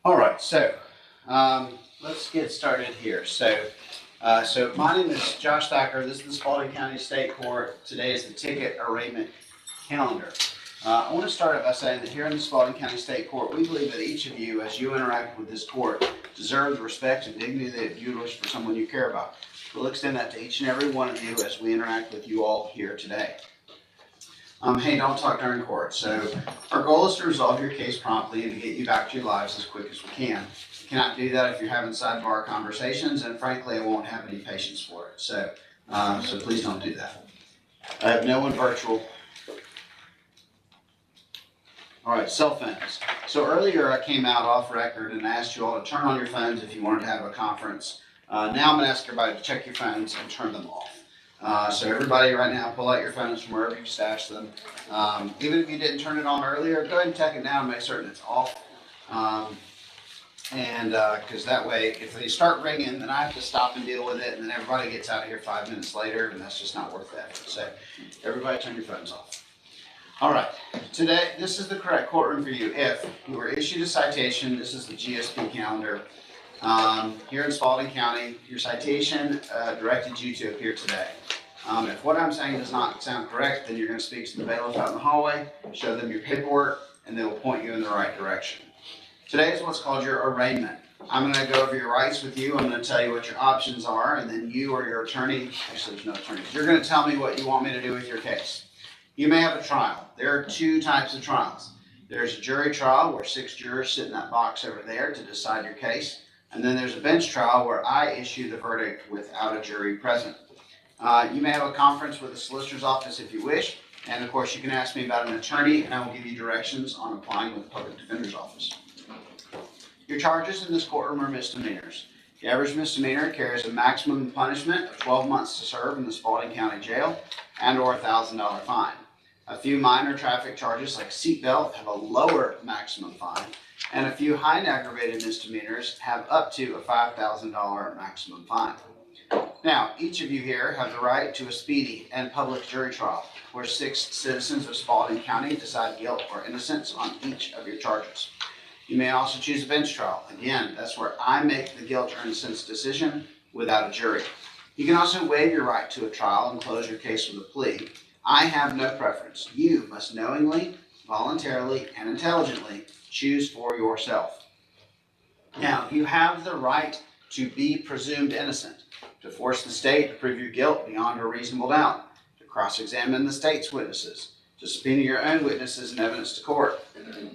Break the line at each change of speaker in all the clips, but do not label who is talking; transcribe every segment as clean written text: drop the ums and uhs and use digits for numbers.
All right, so let's get started here. So my name is Josh Thacker. This is the Spalding County State Court. Today is the ticket arraignment calendar. I want to start out by saying that here in the Spalding County State Court, we believe that each of you, as you interact with this court, deserve the respect and dignity that you wish for someone you care about. We'll extend that to each and every one of you as we interact with you all here today. Hey, don't talk during court. So our goal is to resolve your case promptly and to get you back to your lives as quick as we can. You cannot do that if you're having sidebar conversations, and frankly, I won't have any patience for it. So please don't do that. I have no one virtual. All right, cell phones. So earlier I came out off record and asked you all to turn on your phones if you wanted to have a conference. Now I'm going to ask everybody to check your phones and turn them off. So everybody right now, pull out your phones from wherever you stashed them. Even if you didn't turn it on earlier, go ahead and take it down and make certain it's off. Because that way, if they start ringing, then I have to stop and deal with it, and then everybody gets out of here 5 minutes later, and that's just not worth the effort. So everybody turn your phones off. All right, today, this is the correct courtroom for you. If you were issued a citation, this is the GSP calendar. Here in Spalding County, your citation directed you to appear today. If what I'm saying does not sound correct, then you're going to speak to the bailiff out in the hallway, show them your paperwork, and they will point you in the right direction. Today is what's called your arraignment. I'm going to go over your rights with you. I'm going to tell you what your options are, and then you or your attorney, actually there's no attorney, you're going to tell me what you want me to do with your case. You may have a trial. There are two types of trials. There's a jury trial where 6 jurors sit in that box over there to decide your case. And then there's a bench trial where I issue the verdict without a jury present. You may have a conference with the solicitor's office if you wish. And of course, you can ask me about an attorney and I will give you directions on applying with the public defender's office. Your charges in this courtroom are misdemeanors. The average misdemeanor carries a maximum punishment of 12 months to serve in the Spalding County Jail and or a $1,000 fine. A few minor traffic charges like seatbelt have a lower maximum fine, and a few high and aggravated misdemeanors have up to a $5,000 maximum fine. Now, each of you here have the right to a speedy and public jury trial, where 6 citizens of Spalding County decide guilt or innocence on each of your charges. You may also choose a bench trial. Again, that's where I make the guilt or innocence decision without a jury. You can also waive your right to a trial and close your case with a plea. I have no preference. You must knowingly, voluntarily, and intelligently choose for yourself. Now, you have the right to be presumed innocent, to force the state to prove your guilt beyond a reasonable doubt, to cross-examine the state's witnesses, to subpoena your own witnesses and evidence to court.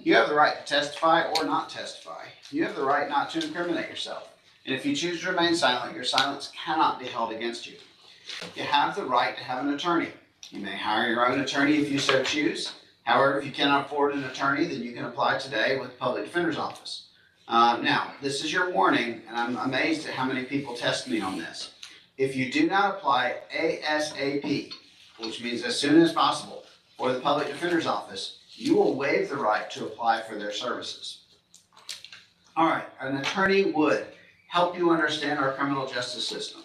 You have the right to testify or not testify. You have the right not to incriminate yourself. And if you choose to remain silent, your silence cannot be held against you. You have the right to have an attorney. You may hire your own attorney if you so choose. However, if you cannot afford an attorney, then you can apply today with the public defender's office. Now, this is your warning, and I'm amazed at how many people test me on this. If you do not apply ASAP, which means as soon as possible, for the public defender's office, you will waive the right to apply for their services. All right, an attorney would help you understand our criminal justice system,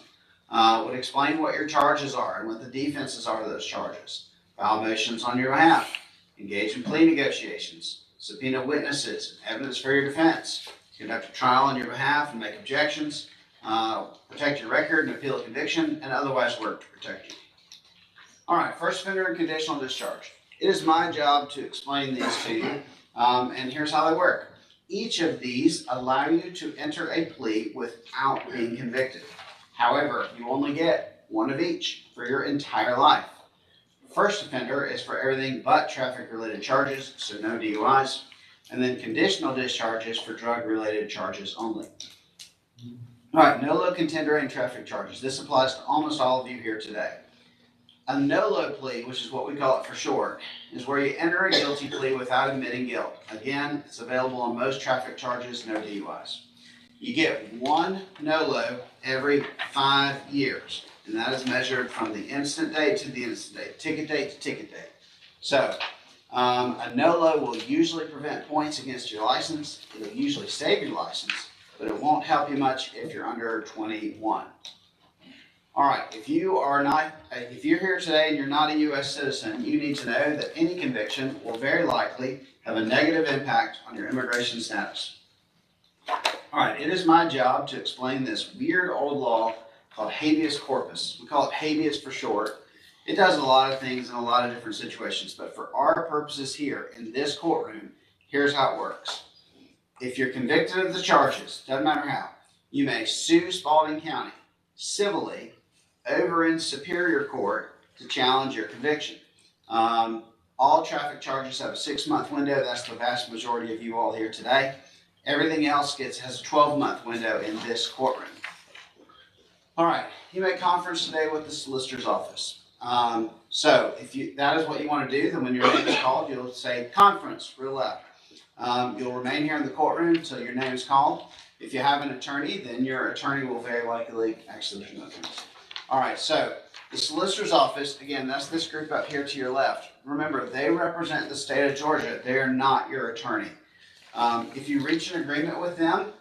would explain what your charges are and what the defenses are of those charges, file motions on your behalf, engage in plea negotiations, subpoena witnesses, evidence for your defense, conduct a trial on your behalf and make objections, protect your record and appeal a conviction, and otherwise work to protect you. All right, first offender and conditional discharge. It is my job to explain these to you, and here's how they work. Each of these allow you to enter a plea without being convicted. However, you only get one of each for your entire life. First offender is for everything but traffic-related charges, so no DUIs, and then conditional discharges for drug-related charges only. All right, no-low contender and traffic charges. This applies to almost all of you here today. A no-low plea, which is what we call it for short, is where you enter a guilty plea without admitting guilt. Again, it's available on most traffic charges, no DUIs. You get one no-low every 5 years, and that is measured from the incident date to the incident date, ticket date to ticket date. So, a no-low will usually prevent points against your license. It'll usually save your license, but it won't help you much if you're under 21. All right, if you're here today and you're not a U.S. citizen, you need to know that any conviction will very likely have a negative impact on your immigration status. All right, it is my job to explain this weird old law called habeas corpus. We call it habeas for short. It does a lot of things in a lot of different situations, but for our purposes here in this courtroom, here's how it works. If you're convicted of the charges, doesn't matter how, you may sue Spalding County civilly over in Superior Court to challenge your conviction. All traffic charges have a 6-month window. That's the vast majority of you all here today. Everything else has a 12-month window in this courtroom. All right, you make conference today with the solicitor's office. So if that is what you want to do, then when your name is called, you'll say conference, real loud. You'll remain here in the courtroom until your name is called. If you have an attorney, then your attorney will very likely, actually there's no attorneys. All right, so the solicitor's office, again, that's this group up here to your left. Remember, they represent the state of Georgia. They are not your attorney. If you reach an agreement with them,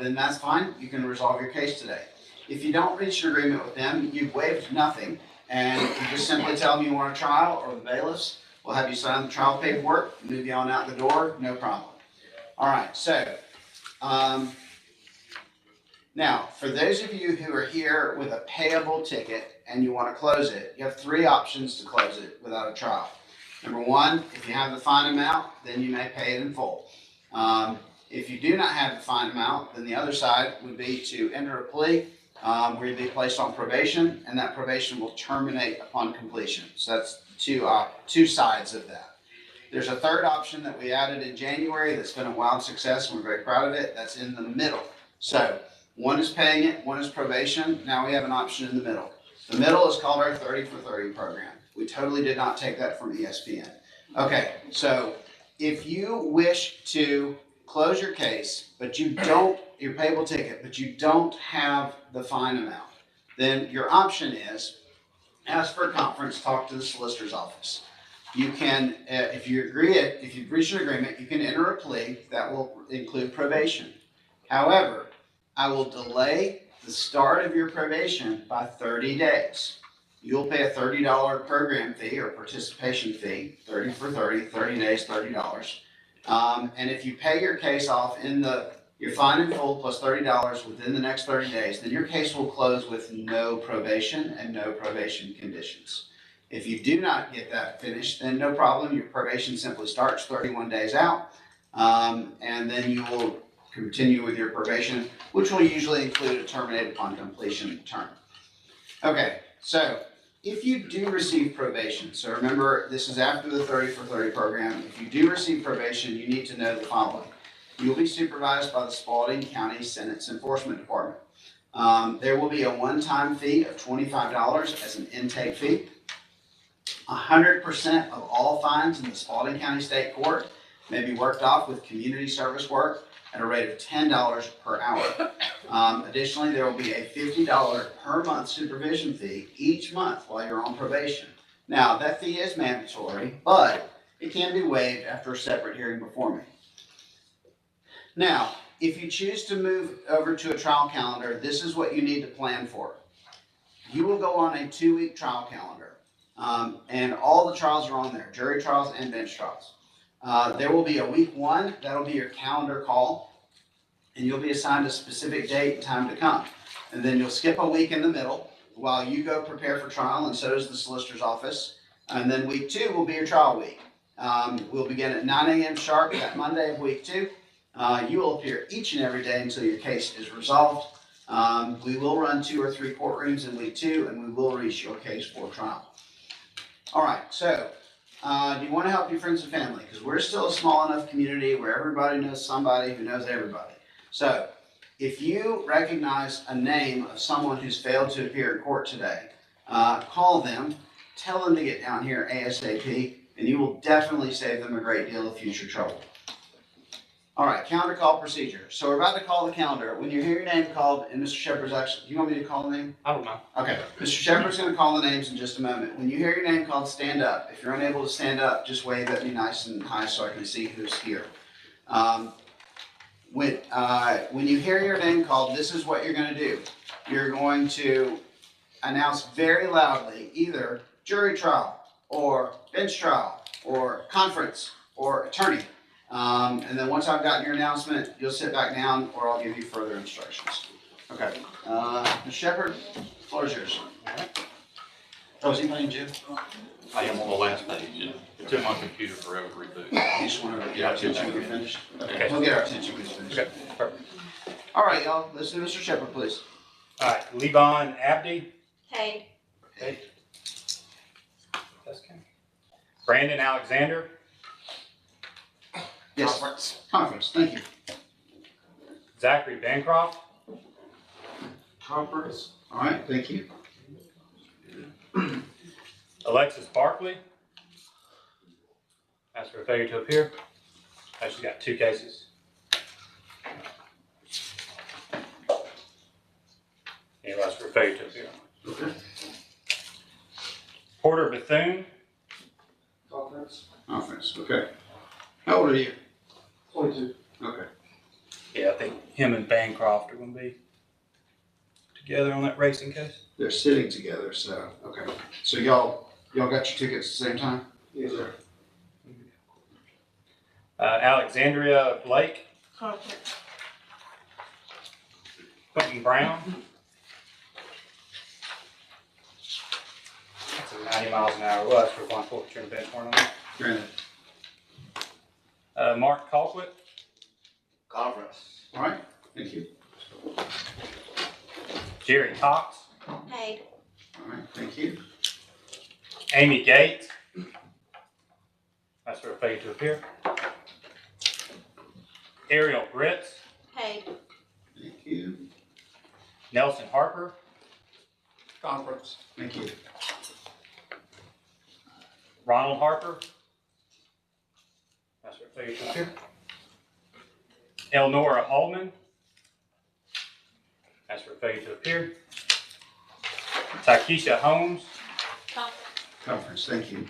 then that's fine. You can resolve your case today. If you don't reach an agreement with them, you've waived nothing, and you just simply tell them you want a trial, or the bailiffs will have you sign the trial paperwork, move you on out the door, no problem. All right, so now, for those of you who are here with a payable ticket and you want to close it, you have 3 options to close it without a trial. Number 1, if you have the fine amount, then you may pay it in full. If you do not have the fine amount, then the other side would be to enter a plea where you'd be placed on probation, and that probation will terminate upon completion. So that's two sides of that. There's a third option that we added in January that's been a wild success, and we're very proud of it. That's in the middle. So one is paying it, one is probation. Now we have an option in the middle. The middle is called our 30 for 30 program. We totally did not take that from ESPN. Okay, so if you wish to close your case, but you don't, your payable ticket, but you don't have the fine amount, then your option is ask for a conference, talk to the solicitor's office. You can, if you've reached an agreement, you can enter a plea that will include probation. However, I will delay the start of your probation by 30 days. You'll pay a $30 program fee or participation fee, 30 for 30, 30 days, $30. And if you pay your case off your fine in full plus $30 within the next 30 days, then your case will close with no probation and no probation conditions. If you do not get that finished, then no problem. Your probation simply starts 31 days out, and then you will continue with your probation, which will usually include a terminate upon completion term. Okay, so if you do receive probation, so remember this is after the 30 for 30 program, if you do receive probation, you need to know the following. You'll be supervised by the Spalding County Sentence Enforcement Department. There will be a one-time fee of $25 as an intake fee. 100% of all fines in the Spalding County State Court may be worked off with community service work at a rate of $10 per hour. Additionally, there will be a $50 per month supervision fee each month while you're on probation. Now, that fee is mandatory, but it can be waived after a separate hearing before me. Now, if you choose to move over to a trial calendar, this is what you need to plan for. You will go on a 2-week trial calendar, and all the trials are on there, jury trials and bench trials. There will be a week 1, that'll be your calendar call, and you'll be assigned a specific date and time to come. And then you'll skip a week in the middle while you go prepare for trial, and so does the solicitor's office. And then week 2 will be your trial week. We'll begin at 9 a.m. sharp that Monday of week 2. You will appear each and every day until your case is resolved. We will run 2 or 3 courtrooms in week 2, and we will reach your case for trial. All right, so do you want to help your friends and family? Because we're still a small enough community where everybody knows somebody who knows everybody. So if you recognize a name of someone who's failed to appear in court today, call them, tell them to get down here ASAP, and you will definitely save them a great deal of future trouble. All right, calendar call procedure. So we're about to call the calendar. When you hear your name called, and Mr. Shepard's actually, do you want me to call the name?
I don't know.
Okay, Mr. Shepard's going to call the names in just a moment. When you hear your name called, stand up. If you're unable to stand up, just wave at me nice and high so I can see who's here. When you hear your name called, this is what you're going to do. You're going to announce very loudly either jury trial or bench trial or conference or attorney. And then once I've gotten your announcement, you'll sit back down or I'll give you further instructions. Okay. Ms. Shepherd, floor is yours. Oh, is anybody in jail?
I am on the last page. Yeah. It took my computer forever to reboot.
You just want to get our attention when you're finished?
Okay.
We'll get our attention when he's finished.
Okay, perfect.
All right, y'all, listen to Mr. Shepherd, please.
All right, Levon Abdi.
Hey.
Okay. Brandon Alexander.
Yes. Conference, thank you.
Zachary Bancroft.
Conference. All right, thank you.
Alexis Barkley. Ask for a failure to appear. She's got 2 cases. Anyway, ask for a failure to appear.
Okay.
Porter Bethune.
Conference, okay. How old are you?
22.
Okay.
Yeah, I think him and Bancroft are going to be together on that racing case.
They're sitting together, so, okay. So y'all got your tickets at the same time?
Yes, sir.
Alexandria Blake.
Conference.
Quentin Brown. That's a 90 miles an hour. Well, that's for one forfeiture and bench warrant on that.
Granted.
Mark Colquitt.
Conference.
All right, thank you.
Jerry Cox.
Hey.
All right, thank you.
Amy Gates. That's for a failure to appear. Ariel Britz.
Hey.
Thank you.
Nelson Harper.
Conference.
Thank you.
Ronald Harper. That's for a failure to appear. Elnora Allman. That's for a failure to appear. Takesha Holmes.
Conference.
Conference, thank you.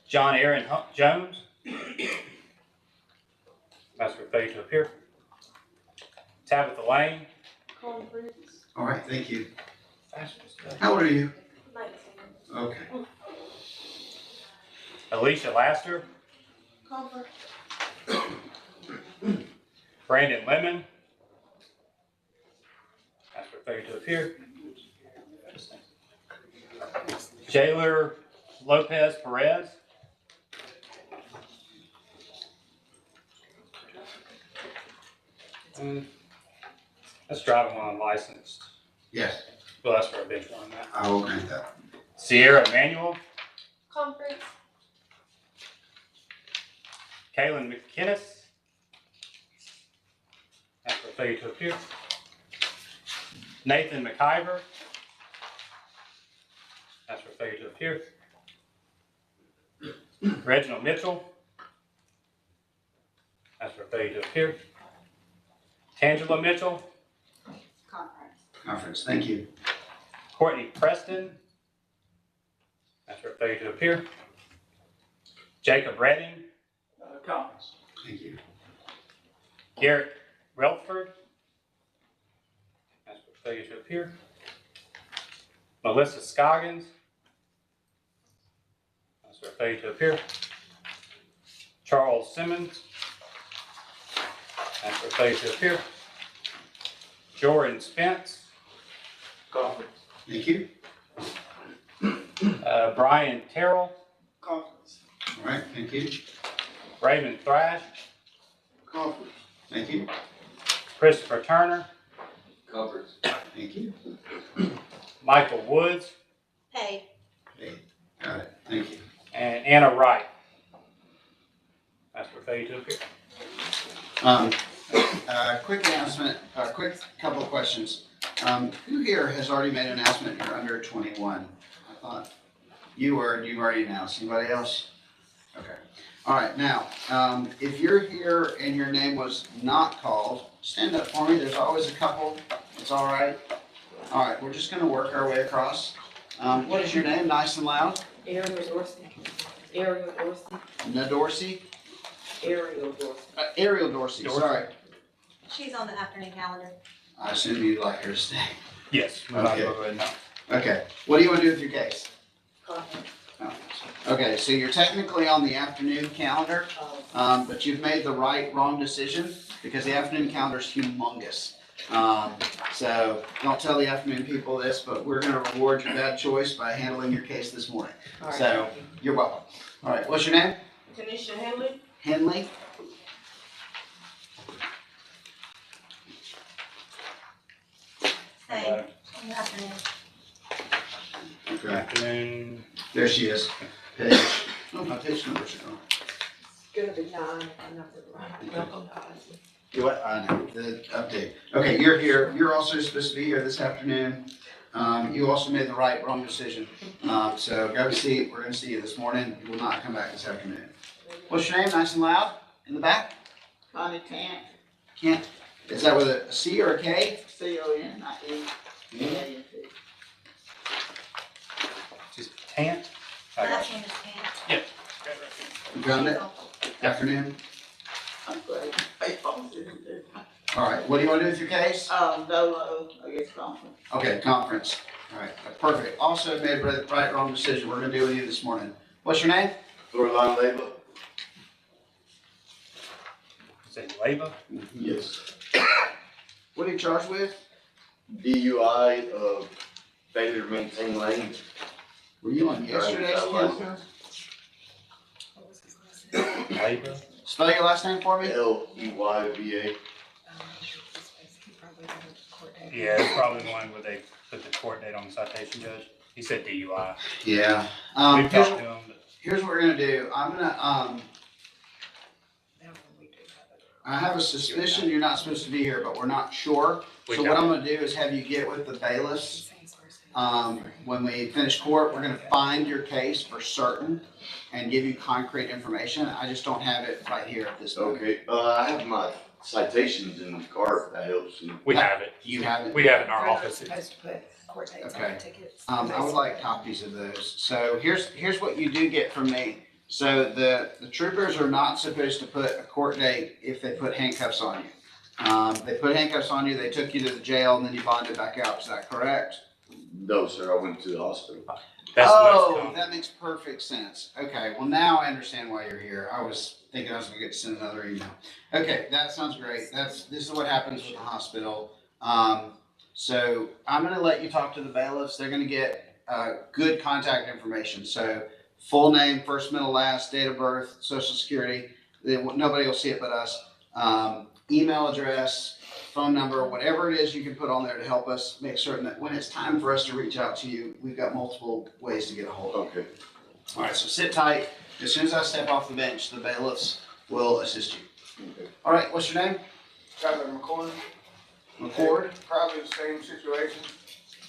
John Aaron Jones. That's for failure to appear. Tabitha Lane.
Conference.
All right, thank you. How old are you?
19.
Okay.
Alicia Laster.
Conference.
Brandon Lemon. That's for failure to appear. Jailer Lopez Perez. That's driving while unlicensed.
Yes,
Well, that's for a bench one. That.
I will grant that.
Sierra Emanuel.
Conference.
Kaylin McKinnis. That's for failure to appear. Nathan McIver. That's for failure to appear. Reginald Mitchell. That's for failure to appear. Tangela Mitchell.
Conference.
Conference, thank you.
Courtney Preston. That's for failure to appear. Jacob Redding.
Conference.
Thank you.
Garrett Relford. That's for failure to appear. Melissa Scoggins. That's for failure to appear. Charles Simmons. That's for failure to appear. Jordan Spence.
Conference.
Thank you.
Brian Terrell.
Conference.
All right, thank you.
Raymond Thrash.
Conference.
Thank you.
Christopher Turner.
Conference.
Thank you.
Michael Woods.
Hey.
Okay, got it. Thank you.
And Anna Wright. That's for failure to appear.
Quick announcement, quick couple of questions. Who here has already made an announcement you're under 21? I thought you've already announced. Anybody else? Okay. All right, now, if you're here and your name was not called, stand up for me. There's always a couple. It's all right. All right, we're just going to work our way across. What is your name? Nice and loud.
Ariel Dorsey. Ariel Dorsey.
Nadorsey?
Ariel Dorsey.
Ariel Dorsey, sorry.
She's on the afternoon calendar.
I assume you'd like her to stay.
Yes.
Okay.
Go ahead now.
Okay, what do you want to do with your case?
Conference.
Oh, Okay, so you're technically on the afternoon calendar, but you've made the wrong decision because the afternoon calendar is humongous. So don't tell the afternoon people this, but we're gonna reward your bad choice by handling your case this morning.
All right,
So-
thank you.
You're welcome. All right, what's your name?
Tanisha Henley?
Henley?
Same, in the afternoon.
Good afternoon.
There she is. Page. Oh, my page numbers are gone.
It's gonna be 9, I'm not the right. Welcome, guys.
You what? I know, the update. Okay, you're here. You're also supposed to be here this afternoon. You also made the wrong decision. So grab a seat. We're gonna see you this morning. You will not come back this afternoon. What's your name? Nice and loud. In the back?
Connie Tant,
Can't. Is that with a C or a K?
C-O-N-I-E, A-N-T.
Just Tant? I got
Last
you.
name is Pam.
You found it? Afternoon.
I'm great. Hey, phones is there.
All right. What do you want to do with your case?
Dolo, I guess, conference.
Okay, conference. All right, perfect. Also made a wrong decision. We're gonna deal with you this morning. What's your name?
Lorline Labor?
Is it labor?
Yes.
What are you charged with?
DUI, failure to maintain lane.
Were you on yesterday's calendar?
Labor?
Spell your last name for me.
Leyva.
Yeah, it's probably the one where they put the court date on the citation, Judge. He said DUI.
Yeah.
We've talked to him, but
Here's what we're gonna do. I'm gonna, I have a suspicion you're not supposed to be here, but we're not sure.
we
So what I'm
don't.
gonna do is have you get with the bailiffs. When we finish court, we're gonna find your case for certain and give you concrete information. I just don't have it right here at this moment.
Okay, I have my citations in the car, if that helps.
We have it.
You have it?
We have it in our office.
Supposed to put court dates on
Okay.
the tickets.
I would like copies of those. So here's what you do get from me. So the troopers are not supposed to put a court date if they put handcuffs on you. They put handcuffs on you, they took you to the jail, and then you bonded back out. Is that correct?
No, sir, I went to the hospital.
That's the most
Oh,
common.
that makes perfect sense. Okay, well now I understand why you're here. I was thinking I was gonna get to send another email. Okay, that sounds great. This is what happens with the hospital. So I'm gonna let you talk to the bailiffs. They're gonna get good contact information. So full name, first, middle, last, date of birth, social security. Nobody will see it but us. Email address, phone number, whatever it is you can put on there to help us make certain that when it's time for us to reach out to you, we've got multiple ways to get a hold of you.
Okay.
All right, so sit tight. As soon as I step off the bench, the bailiffs will assist you. All right, what's your name?
Tyler McCorn,
McCord.
probably the same situation.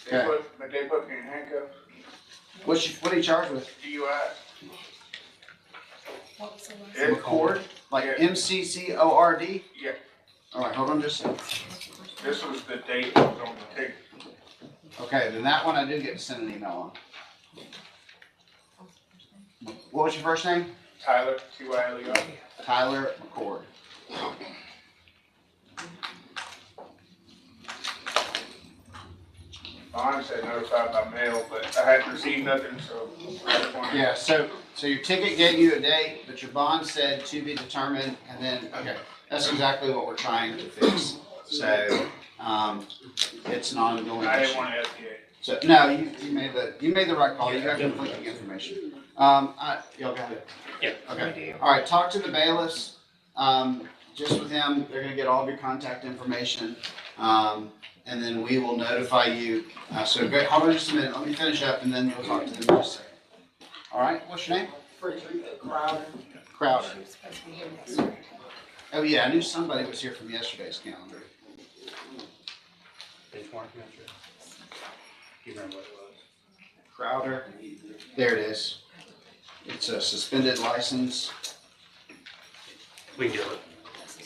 Okay.
But they put me in handcuffs,
What are you charged with?
DUI.
McCord, like
Yeah.
MCCORD?
Yeah,
All right, hold on just a second.
this was the date that was on the ticket.
Okay, then that one I did get to send an email on. What was your first name?
Tyler, T-Y-L-E-R.
Tyler McCord.
Bond said notified by mail, but I hadn't received nothing, so I just wanted.
Yeah, so your ticket gave you a date, but your bond said to be determined, and then, okay, that's exactly what we're trying to fix. So, it's an ongoing
I didn't
issue.
want to STA.
So, no, you made the right call, you got conflicting information. Y'all got it?
Yeah.
Okay, all right, talk to the bailiffs, just with them, they're gonna get all of your contact information, and then we will notify you. So, great, hold on just a minute, let me finish up, and then you'll talk to them in just a second. All right, what's your name?
Crowder.
Crowder.
She was supposed to be here yesterday.
Oh, yeah, I knew somebody was here from yesterday's calendar.
Benchmark measure. Do you remember what it was?
Crowder, there it is. It's a suspended license.
We can do it.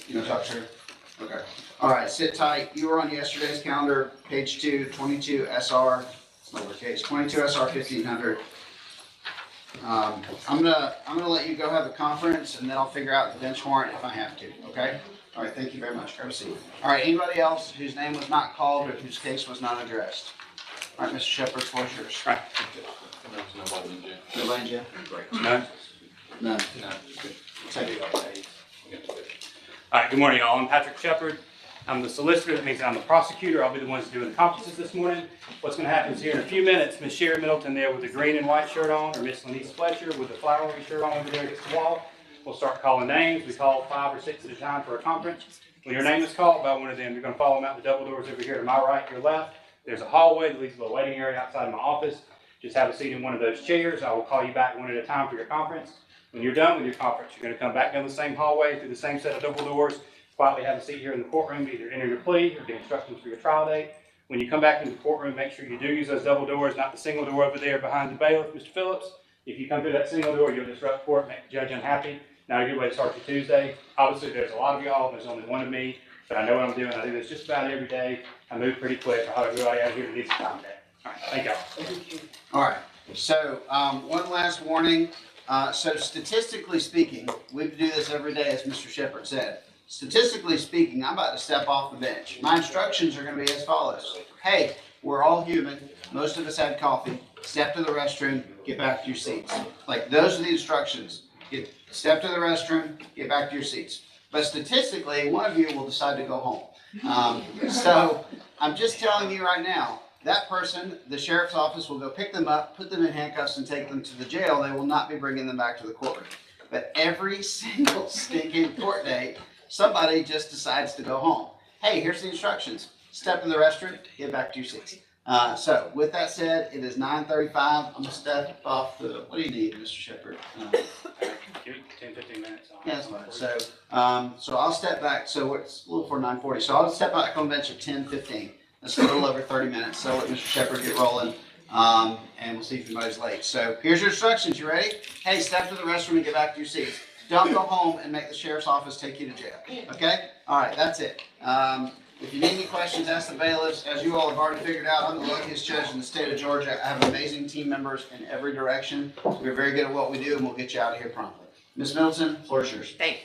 You wanna talk to her? Okay. All right, sit tight. You were on yesterday's calendar, page 2, 22 SR, lowercase, 22 SR 1500. I'm gonna let you go have the conference, and then I'll figure out the bench warrant if I have to, okay? All right, thank you very much. Grab a seat. All right, anybody else whose name was not called or whose case was not addressed? All right, Mr. Shepherd, floor's yours.
Right.
There's nobody in jail.
Nobody in jail? Great.
No?
None.
No.
Take it.
All right, good morning, y'all. I'm Patrick Shepard. I'm the solicitor. That means I'm the prosecutor. I'll be the ones doing the conferences this morning. What's going to happen is here in a few minutes, Miss Sherry Middleton there with the green and white shirt on, or Miss Lenise Fletcher with the flowery shirt on over there against the wall. We'll start calling names. We call 5 or 6 at a time for a conference. When your name is called by one of them, you're going to follow them out the double doors over here to my right, your left. There's a hallway that leads to a waiting area outside of my office. Just have a seat in one of those chairs. I will call you back one at a time for your conference. When you're done with your conference, you're going to come back down the same hallway through the same set of double doors. Quietly have a seat here in the courtroom, either enter your plea or get instructions for your trial date. When you come back into the courtroom, make sure you do use those double doors, not the single door over there behind the bailiff, Mr. Phillips. If you come through that single door, you'll disrupt court, make the judge unhappy. Not a good way to start your Tuesday. Obviously, there's a lot of y'all. There's only one of me, but I know what I'm doing. I do this just about every day. I move pretty quick. I'll have everybody out here that needs time today. All right, thank y'all.
All right, so one last warning. So statistically speaking, we do this every day, as Mr. Shepherd said. Statistically speaking, I'm about to step off the bench. My instructions are going to be as follows. Hey, we're all human. Most of us had coffee. Step to the restroom, get back to your seats. Like, those are the instructions. Step to the restroom, get back to your seats. But statistically, one of you will decide to go home. So I'm just telling you right now, that person, the sheriff's office will go pick them up, put them in handcuffs, and take them to the jail. They will not be bringing them back to the courtroom. But every single stinking court day, somebody just decides to go home. Hey, here's the instructions. Step in the restroom, get back to your seats. So with that said, it is 9:35. I'm gonna step off the, what do you need, Mr. Shepherd?
Give me 10, 15 minutes.
Yeah, that's fine. So I'll step back. So it's a little before 9:40. So I'll step back on bench at 10:15. That's a little over 30 minutes. So let Mr. Shepherd get rolling. And we'll see if anybody's late. So here's your instructions. You ready? Hey, step to the restroom and get back to your seats. Don't go home and make the sheriff's office take you to jail. Okay? All right, that's it. If you need any questions, ask the bailiffs. As you all have already figured out, I'm the luckiest judge in the state of Georgia. I have amazing team members in every direction. We're very good at what we do, and we'll get you out of here promptly. Ms. Middleton, floor is yours.
Thanks.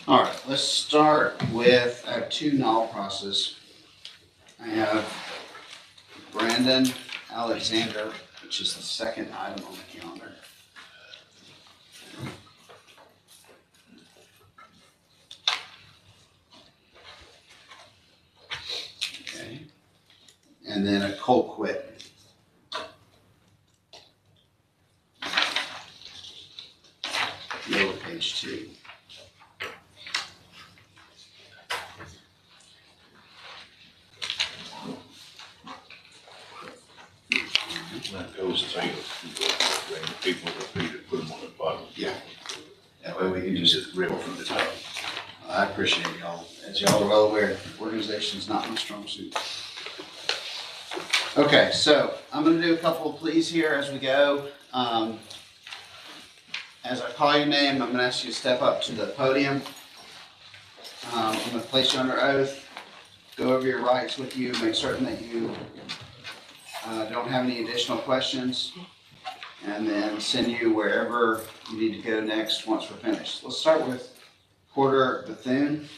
All right, let's start with, I have two null process. I have Brandon Alexander, which is the second item on the calendar. Okay. And then a cold quit. Lower page 2.
That goes to people repeat it, put them on the bottom.
That way we can
You
just
just rip from the top.
I appreciate y'all. As y'all are well aware, organization's not my strong suit. Okay, so I'm gonna do a couple of pleas here as we go. As I call your name, I'm gonna ask you to step up to the podium. I'm gonna place you under oath, go over your rights with you, make certain that you don't have any additional questions, and then send you wherever you need to go next once we're finished. Let's start with Porter Bethune.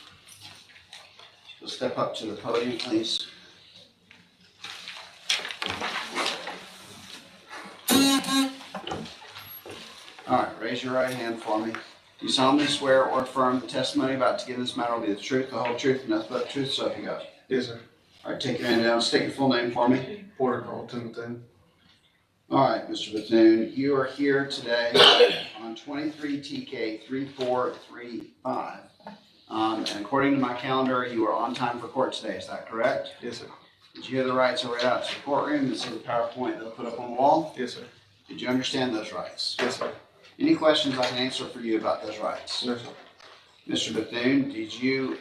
You'll step up to the podium, please. All right, raise your right hand for me. Do you solemnly swear or affirm the testimony about to give in this matter will be the truth, the whole truth, and nothing but the truth, so help you God?
Yes, sir.
All right, take your hand down, state your full name for me.
Porter Carlton Bethune.
All right, Mr. Bethune, you are here today on 23 TK 3435. And according to my calendar, you are on time for court today, is that correct?
Yes, sir.
Did you hear the rights I read out to the courtroom and see the PowerPoint they'll put up on the wall?
Yes, sir.
Did you understand those rights?
Yes, sir.
Any questions I can answer for you about those rights?
Yes, sir.
Mr. Bethune, did you,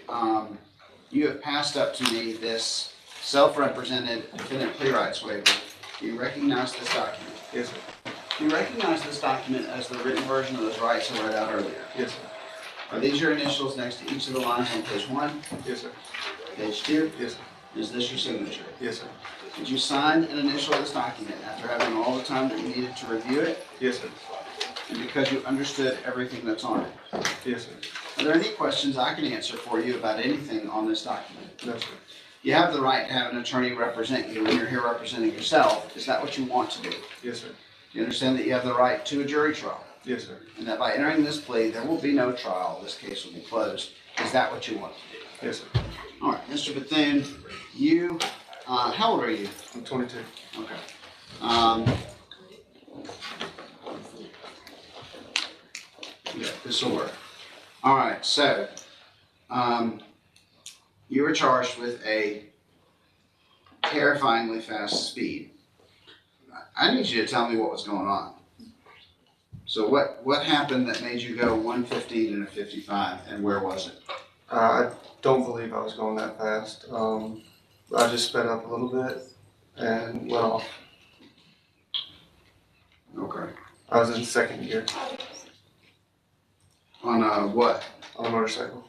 you have passed up to me this self-represented defendant plea rights waiver. Do you recognize this document?
Yes, sir.
Do you recognize this document as the written version of those rights I read out earlier?
Yes, sir.
Are these your initials next to each of the lines on page 1,
Yes, sir.
page 2?
Yes, sir.
Is this your signature?
Yes, sir.
Did you sign and initial this document after having all the time that you needed to review it
Yes, sir.
and because you understood everything that's on it?
Yes, sir.
Are there any questions I can answer for you about anything on this document?
No, sir.
You have the right to have an attorney represent you when you're here representing yourself. Is that what you want to do?
Yes, sir.
Do you understand that you have the right to a jury trial?
Yes, sir.
And that by entering this plea, there will be no trial. This case will be closed. Is that what you want to do?
Yes, sir.
All right, Mr. Bethune, you, how old are you?
I'm 22.
Okay. Yeah, this will work. All right, so, you were charged with a terrifyingly fast speed. I need you to tell me what was going on. So what happened that made you go 115 and a 55, and where was it?
I don't believe I was going that fast. I just sped up a little bit and went off.
Okay.
I was in second gear
On what?
on a motorcycle.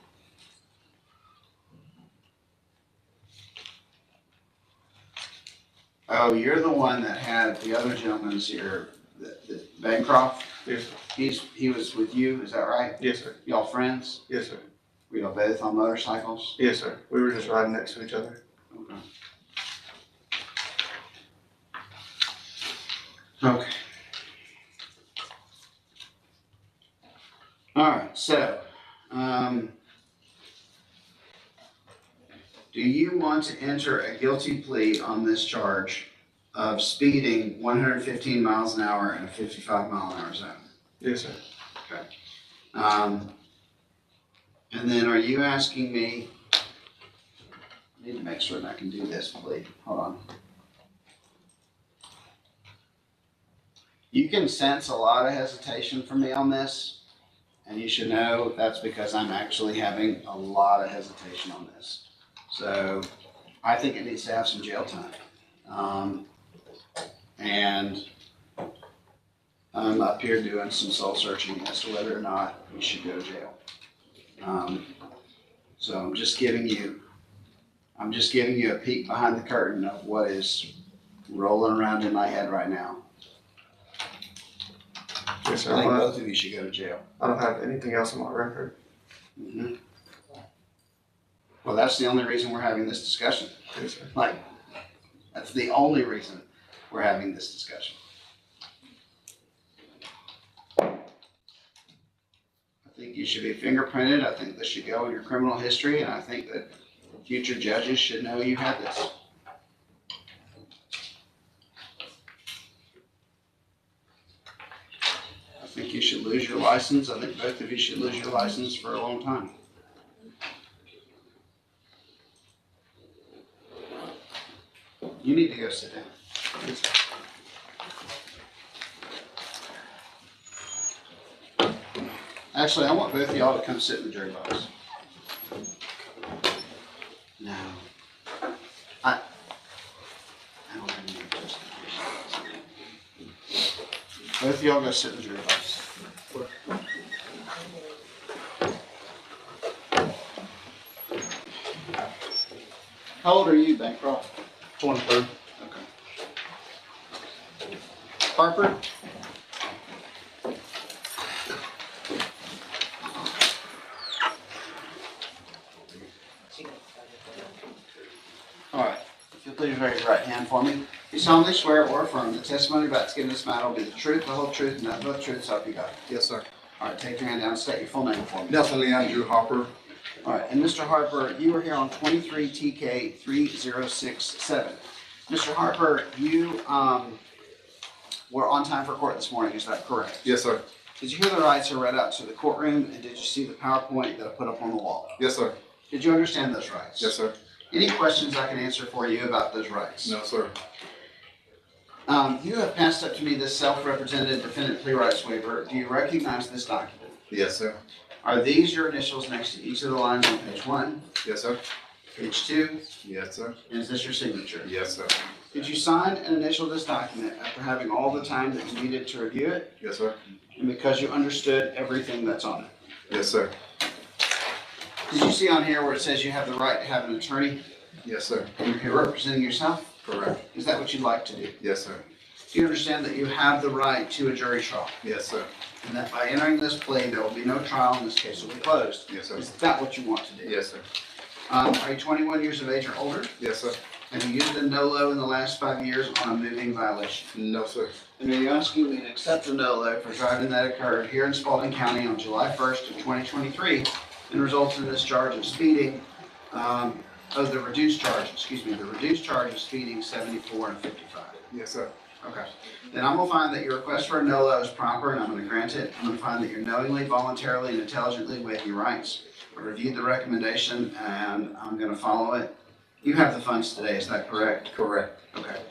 Oh, you're the one that had the other gentleman's here, the Bancroft.
Yes, sir.
He was with you, is that right?
Yes, sir.
Y'all friends?
Yes, sir.
Were y'all both on motorcycles?
Yes, sir. We were just riding next to each other.
Okay. Okay. All right, so, do you want to enter a guilty plea on this charge of speeding 115 miles an hour in a 55 mile an hour zone?
Yes, sir.
And then are you asking me, I need to make certain I can do this plea, hold on. You can sense a lot of hesitation from me on this, and you should know that's because I'm actually having a lot of hesitation on this. So I think it needs to have some jail time. And I'm up here doing some soul searching as to whether or not we should go to jail. So I'm just giving you a peek behind the curtain of what is rolling around in my head right now.
Yes,
I
sir.
think both of you should go to jail.
I don't have anything else on my record.
Mm-hmm. Well, that's the only reason we're having this discussion.
Yes, sir.
Like, that's the only reason we're having this discussion. I think you should be fingerprinted. I think this should go in your criminal history, and I think that future judges should know you had this. I think you should lose your license. I think both of you should lose your license for a long time. You need to go sit down. Actually, I want both of y'all to come sit in the jury box. No. I don't have any justification. Both of y'all go sit in the jury box. How old are you, Bancroft?
23rd.
Okay. Harper? All right. If you'll please raise your right hand for me. You solemnly swear or affirm the testimony about to give in this matter will be the truth, the whole truth, and nothing but the truth, so help you God.
Yes, sir.
All right, take your hand down and state your full name for me.
Nelson Andrew Hopper.
All right, and Mr. Harper, you were here on 23 TK 3067. Mr. Harper, you were on time for court this morning, is that correct?
Yes, sir.
Did you hear the rights are read out to the courtroom, and did you see the PowerPoint that I put up on the wall?
Yes, sir.
Did you understand those rights?
Yes, sir.
Any questions I can answer for you about those rights?
No, sir.
You have passed up to me this self-represented defendant plea rights waiver. Do you recognize this document?
Yes, sir.
Are these your initials next to each of the lines on page 1,
Yes, sir.
page 2,
Yes, sir.
and is this your signature?
Yes, sir.
Did you sign and initial this document after having all the time that you needed to review it,
Yes, sir.
and because you understood everything that's on it?
Yes, sir.
Did you see on here where it says you have the right to have an attorney,
Yes, sir.
and you're here representing yourself?
Correct.
Is that what you'd like to do?
Yes, sir.
Do you understand that you have the right to a jury trial,
Yes, sir.
and that by entering this plea, there will be no trial, and this case will be closed?
Yes, sir.
Is that what you want to do?
Yes, sir.
Are you 21 years of age or older?
Yes, sir.
Have you used a NOLO in the last 5 years on a moving violation?
No, sir.
And are you asking me to accept a NOLO for driving that occurred here in Spalding County on July 1st of 2023 and results in this charge of speeding, the reduced charge of speeding 74 and 55?
Yes, sir.
Okay. Then I'm gonna find that your request for a NOLO is proper and I'm gonna grant it. I'm gonna find that you're knowingly, voluntarily, and intelligently waiving your rights. I reviewed the recommendation and I'm gonna follow it. You have the funds today, is that correct?
Correct.
Okay.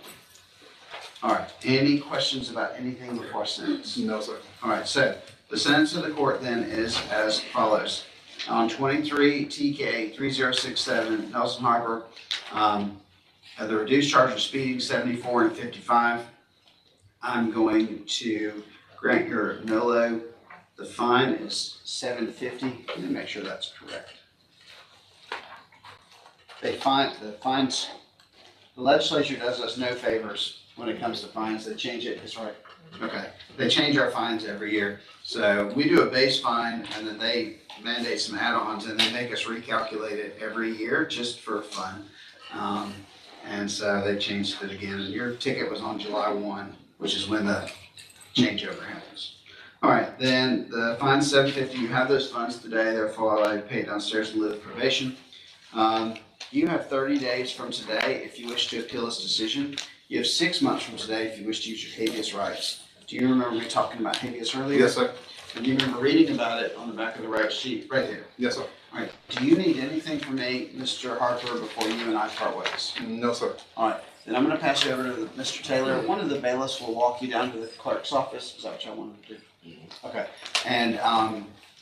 All right, any questions about anything before sentence?
No, sir.
All right, so the sentence of the court then is as follows. On 23 TK 3067, Nelson Harper, the reduced charge of speeding 74 and 55, I'm going to grant your NOLO. The fine is $750. Let me make sure that's correct. The legislature does us no favors when it comes to fines. They change it, it's right. Okay, they change our fines every year. So we do a base fine and then they mandate some add-ons and they make us recalculate it every year just for fun. And so they changed it again. And your ticket was on July 1, which is when the changeover happens. All right, then the fine's $750. You have those funds today, therefore I pay it downstairs and live probation. You have 30 days from today if you wish to appeal this decision. You have 6 months from today if you wish to use your habeas rights. Do you remember me talking about habeas earlier?
Yes, sir.
And do you remember reading about it on the back of the right sheet, right there?
Yes, sir.
All right, do you need anything from me, Mr. Harper, before you and I part ways?
No, sir.
All right, then I'm gonna pass you over to Mr. Taylor. One of the bailiffs will walk you down to the clerk's office. Is that what y'all want to do? Okay, and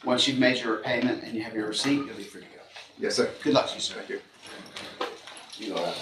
once you've made your payment and you have your receipt, you'll be free to go.
Yes, sir.
Good luck to you, sir.
Thank you.
You go out.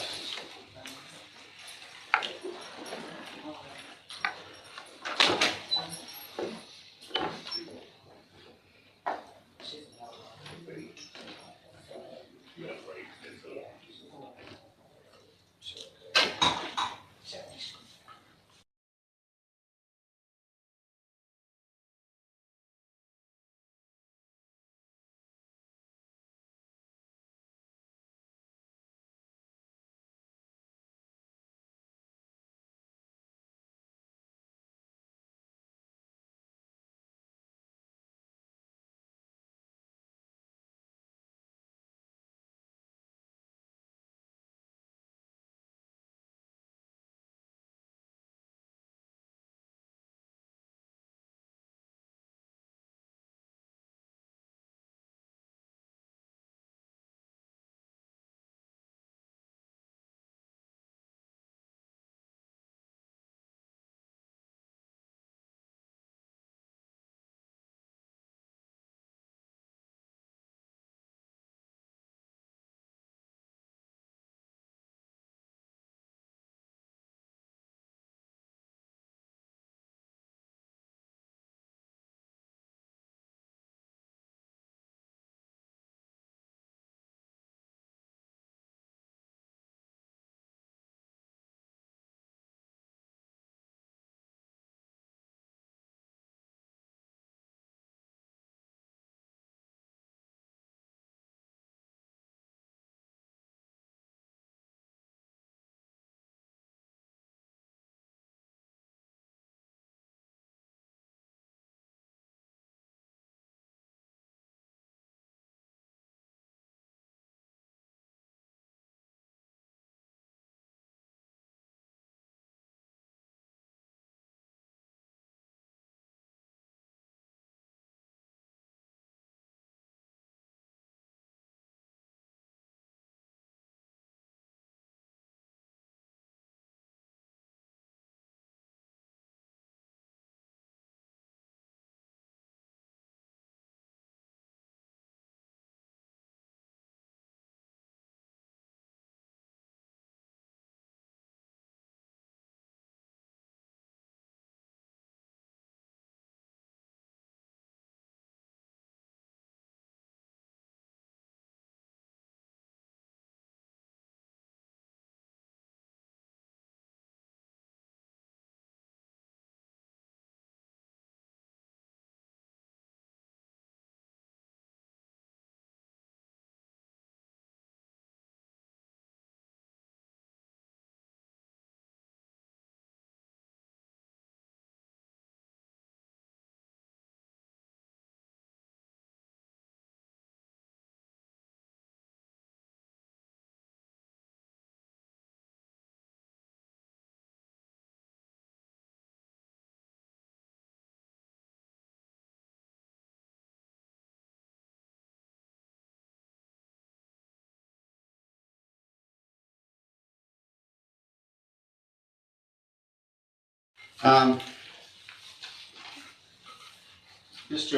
Mr.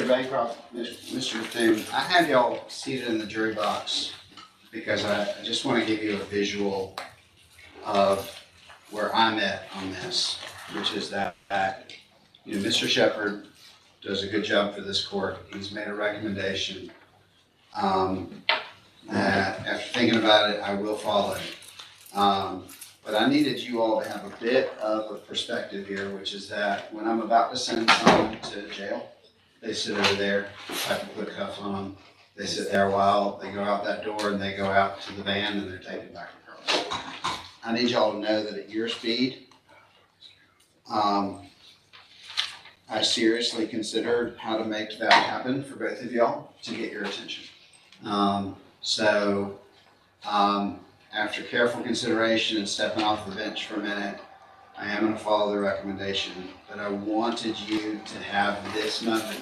Bancroft, Mr. Bethune, I have y'all seated in the jury box because I just want to give you a visual of where I'm at on this, which is that, Mr. Shepherd does a good job for this court. He's made a recommendation that after thinking about it, I will follow it. But I needed you all to have a bit of a perspective here, which is that when I'm about to send someone to jail, they sit over there, I can put cuffs on them. They sit there a while, they go out that door and they go out to the van and they're taken back across. I need y'all to know that at your speed, I seriously considered how to make that happen for both of y'all to get your attention. After careful consideration and stepping off the bench for a minute, I am gonna follow the recommendation, but I wanted you to have this moment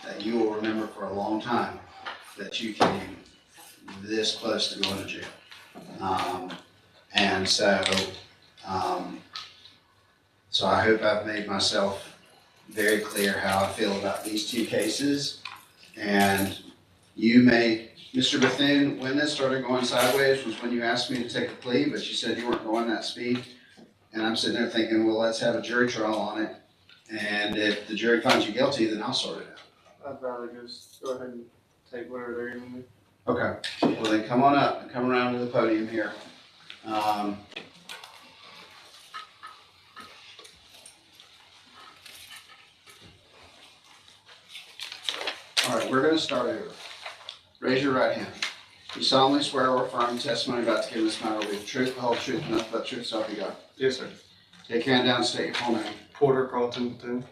that you will remember for a long time, that you came this close to going to jail. So I hope I've made myself very clear how I feel about these two cases. And you may, Mr. Bethune, when this started going sideways was when you asked me to take a plea, but you said you weren't going that speed. And I'm sitting there thinking, well, let's have a jury trial on it. And if the jury finds you guilty, then I'll sort it out.
I'd rather just go ahead and take whatever they're giving me.
Okay, well then come on up and come around to the podium here. All right, we're gonna start over. Raise your right hand. You solemnly swear or affirm testimony about to give in this matter will be the truth, the whole truth, and nothing but the truth, so help you God.
Yes, sir.
Take your hand down and state your full name.
Porter Carlton Bethune.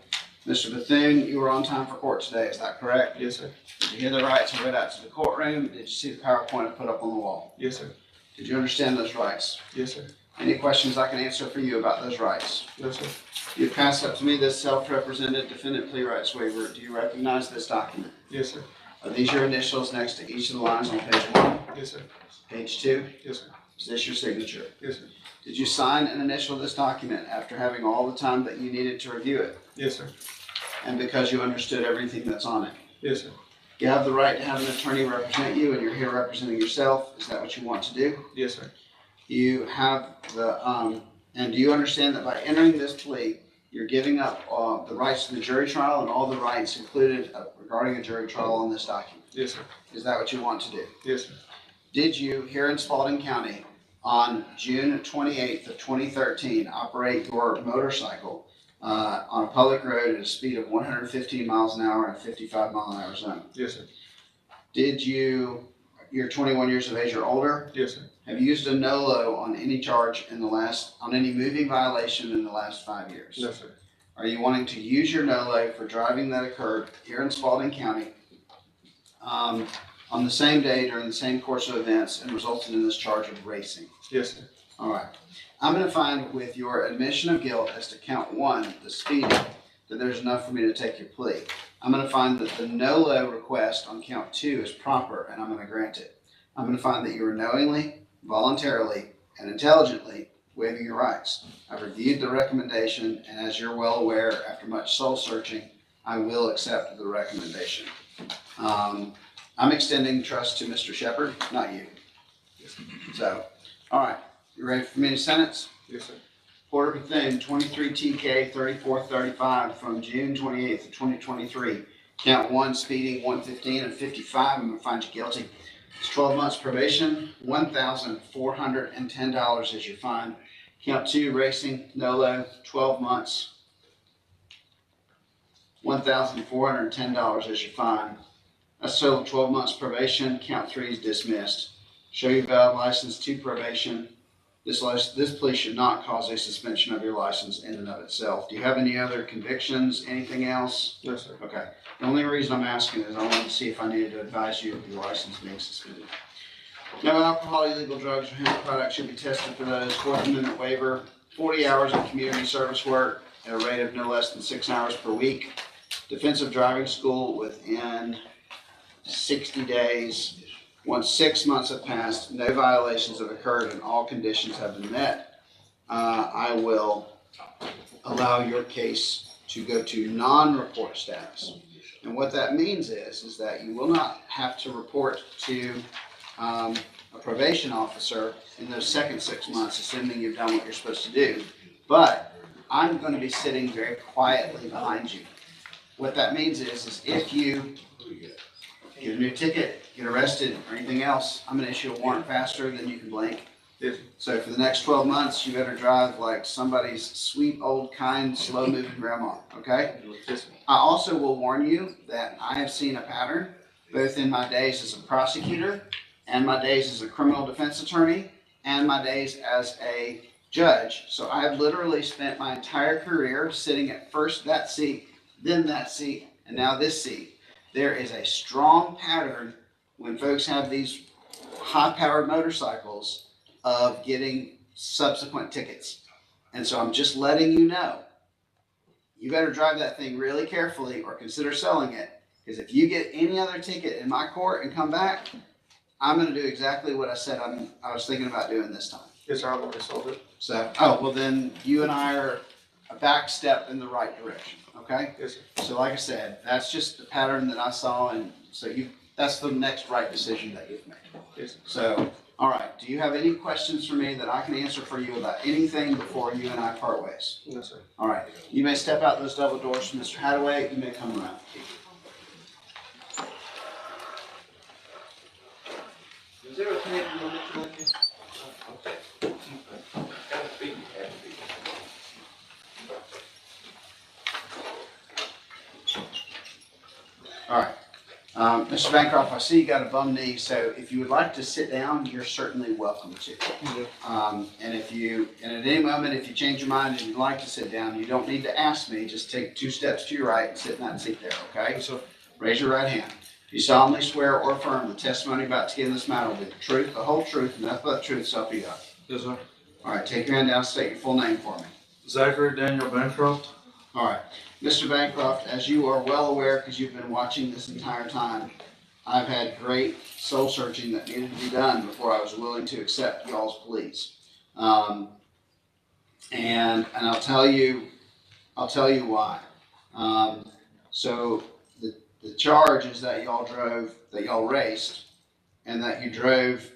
Mr. Bethune, you were on time for court today, is that correct?
Yes, sir.
Did you hear the rights I read out to the courtroom? Did you see the PowerPoint I put up on the wall?
Yes, sir.
Did you understand those rights?
Yes, sir.
Any questions I can answer for you about those rights?
No, sir.
You've passed up to me this self-represented defendant plea rights waiver. Do you recognize this document?
Yes, sir.
Are these your initials next to each of the lines on page 1?
Yes, sir.
Page 2?
Yes, sir.
Is this your signature?
Yes, sir.
Did you sign and initial this document after having all the time that you needed to review it?
Yes, sir.
And because you understood everything that's on it?
Yes, sir.
You have the right to have an attorney represent you and you're here representing yourself. Is that what you want to do?
Yes, sir.
You have and do you understand that by entering this plea, you're giving up the rights to the jury trial and all the rights included regarding a jury trial on this document?
Yes, sir.
Is that what you want to do?
Yes, sir.
Did you, here in Spalding County, on June 28th of 2013, operate your motorcycle on a public road at a speed of 115 miles an hour in a 55 mile an hour zone?
Yes, sir.
Did you, you're 21 years of age or older,
Yes, sir.
have you used a NOLO on any charge on any moving violation in the last 5 years?
No, sir.
Are you wanting to use your NOLO for driving that occurred here in Spalding County on the same day during the same course of events and resulted in this charge of racing?
Yes, sir.
All right. I'm going to find with your admission of guilt as to count 1, the speeding, that there's enough for me to take your plea. I'm going to find that the NOLO request on count 2 is proper and I'm going to grant it. I'm going to find that you are knowingly, voluntarily, and intelligently waiving your rights. I've reviewed the recommendation, and as you're well aware, after much soul searching, I will accept the recommendation. I'm extending trust to Mr. Shepherd, not you. So, all right, you ready for me to sentence?
Yes, sir.
Porter Bethune, 23 TK 3435 from June 28th of 2023. Count 1, speeding, 115 and 55. I'm going to find you guilty. It's 12 months probation, $1,410 is your fine. Count 2, racing, NOLO, 12 months, $1,410 is your fine. That's total 12 months probation. Count 3 is dismissed. Show your valid license to probation. This plea should not cause a suspension of your license in and of itself. Do you have any other convictions, anything else?
No, sir.
Okay. The only reason I'm asking is I wanted to see if I needed to advise you of your license being suspended. No alcohol, illegal drugs, or hemp products should be tested for those. 4th Amendment waiver, 40 hours of community service work at a rate of no less than 6 hours per week. Defensive driving school within 60 days. Once 6 months have passed, no violations have occurred, and all conditions have been met, I will allow your case to go to non-report status. And what that means is that you will not have to report to a probation officer in those second 6 months, assuming you've done what you're supposed to do. But I'm going to be sitting very quietly behind you. What that means is if you get a new ticket, get arrested, or anything else, I'm going to issue a warrant faster than you can blink.
Yes.
So for the next 12 months, you better drive like somebody's sweet, old, kind, slow-moving grandma, okay?
Yes.
I also will warn you that I have seen a pattern, both in my days as a prosecutor, and my days as a criminal defense attorney, and my days as a judge. So I have literally spent my entire career sitting at first that seat, then that seat, and now this seat. There is a strong pattern when folks have these high-powered motorcycles of getting subsequent tickets. And so I'm just letting you know, you better drive that thing really carefully or consider selling it. Because if you get any other ticket in my court and come back, I'm going to do exactly what I said I was thinking about doing this time.
Yes, sir, I've already sold it.
So, oh, well then you and I are a back step in the right direction, okay?
Yes, sir.
So like I said, that's just the pattern that I saw, and so that's the next right decision that you've made.
Yes, sir.
So, all right, do you have any questions for me that I can answer for you about anything before you and I part ways?
No, sir.
All right, you may step out those double doors from Mr. Hadaway, you may come around.
Is there a table on this one?
All right. Mr. Bancroft, I see you got a bum knee, so if you would like to sit down, you're certainly welcome to. And at any moment, if you change your mind and you'd like to sit down, you don't need to ask me, just take 2 steps to your right and sit in that seat there, okay?
Yes, sir.
Raise your right hand. Do you solemnly swear or affirm the testimony about to give in this matter will be the truth, the whole truth, and nothing but the truth, so help you God?
Yes, sir.
All right, take your hand down, state your full name for me.
Zachary Daniel Bancroft.
All right. Mr. Bancroft, as you are well aware, because you've been watching this entire time, I've had great soul searching that needed to be done before I was willing to accept y'all's pleas. And I'll tell you why. So the charge is that y'all raced, and that you drove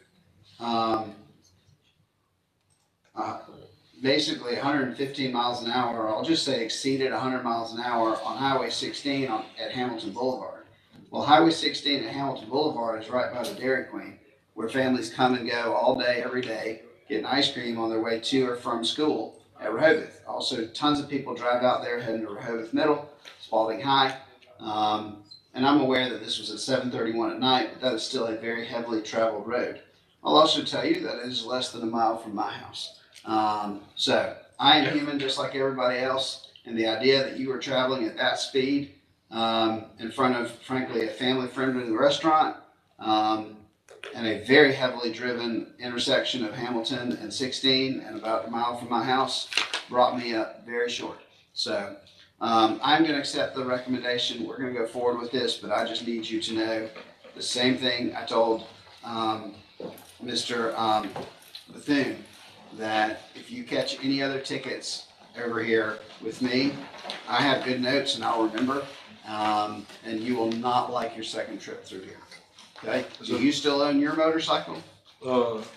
basically 115 miles an hour, or I'll just say exceeded 100 miles an hour on Highway 16 at Hamilton Boulevard. Well, Highway 16 at Hamilton Boulevard is right by the Dairy Queen, where families come and go all day, every day, getting ice cream on their way to or from school at Rehoboth. Also, tons of people drive out there heading to Rehoboth Middle, Spalding High. And I'm aware that this was at 7:31 at night, but that is still a very heavily traveled road. I'll also tell you that it is less than a mile from my house. So I am human just like everybody else, and the idea that you were traveling at that speed in front of, frankly, a family-friendly restaurant and a very heavily driven intersection of Hamilton and 16 and about a mile from my house brought me up very short. So I'm going to accept the recommendation. We're going to go forward with this, but I just need you to know the same thing I told Mr. Bethune, that if you catch any other tickets over here with me, I have good notes and I'll remember, and you will not like your second trip through here. Okay? Do you still own your motorcycle?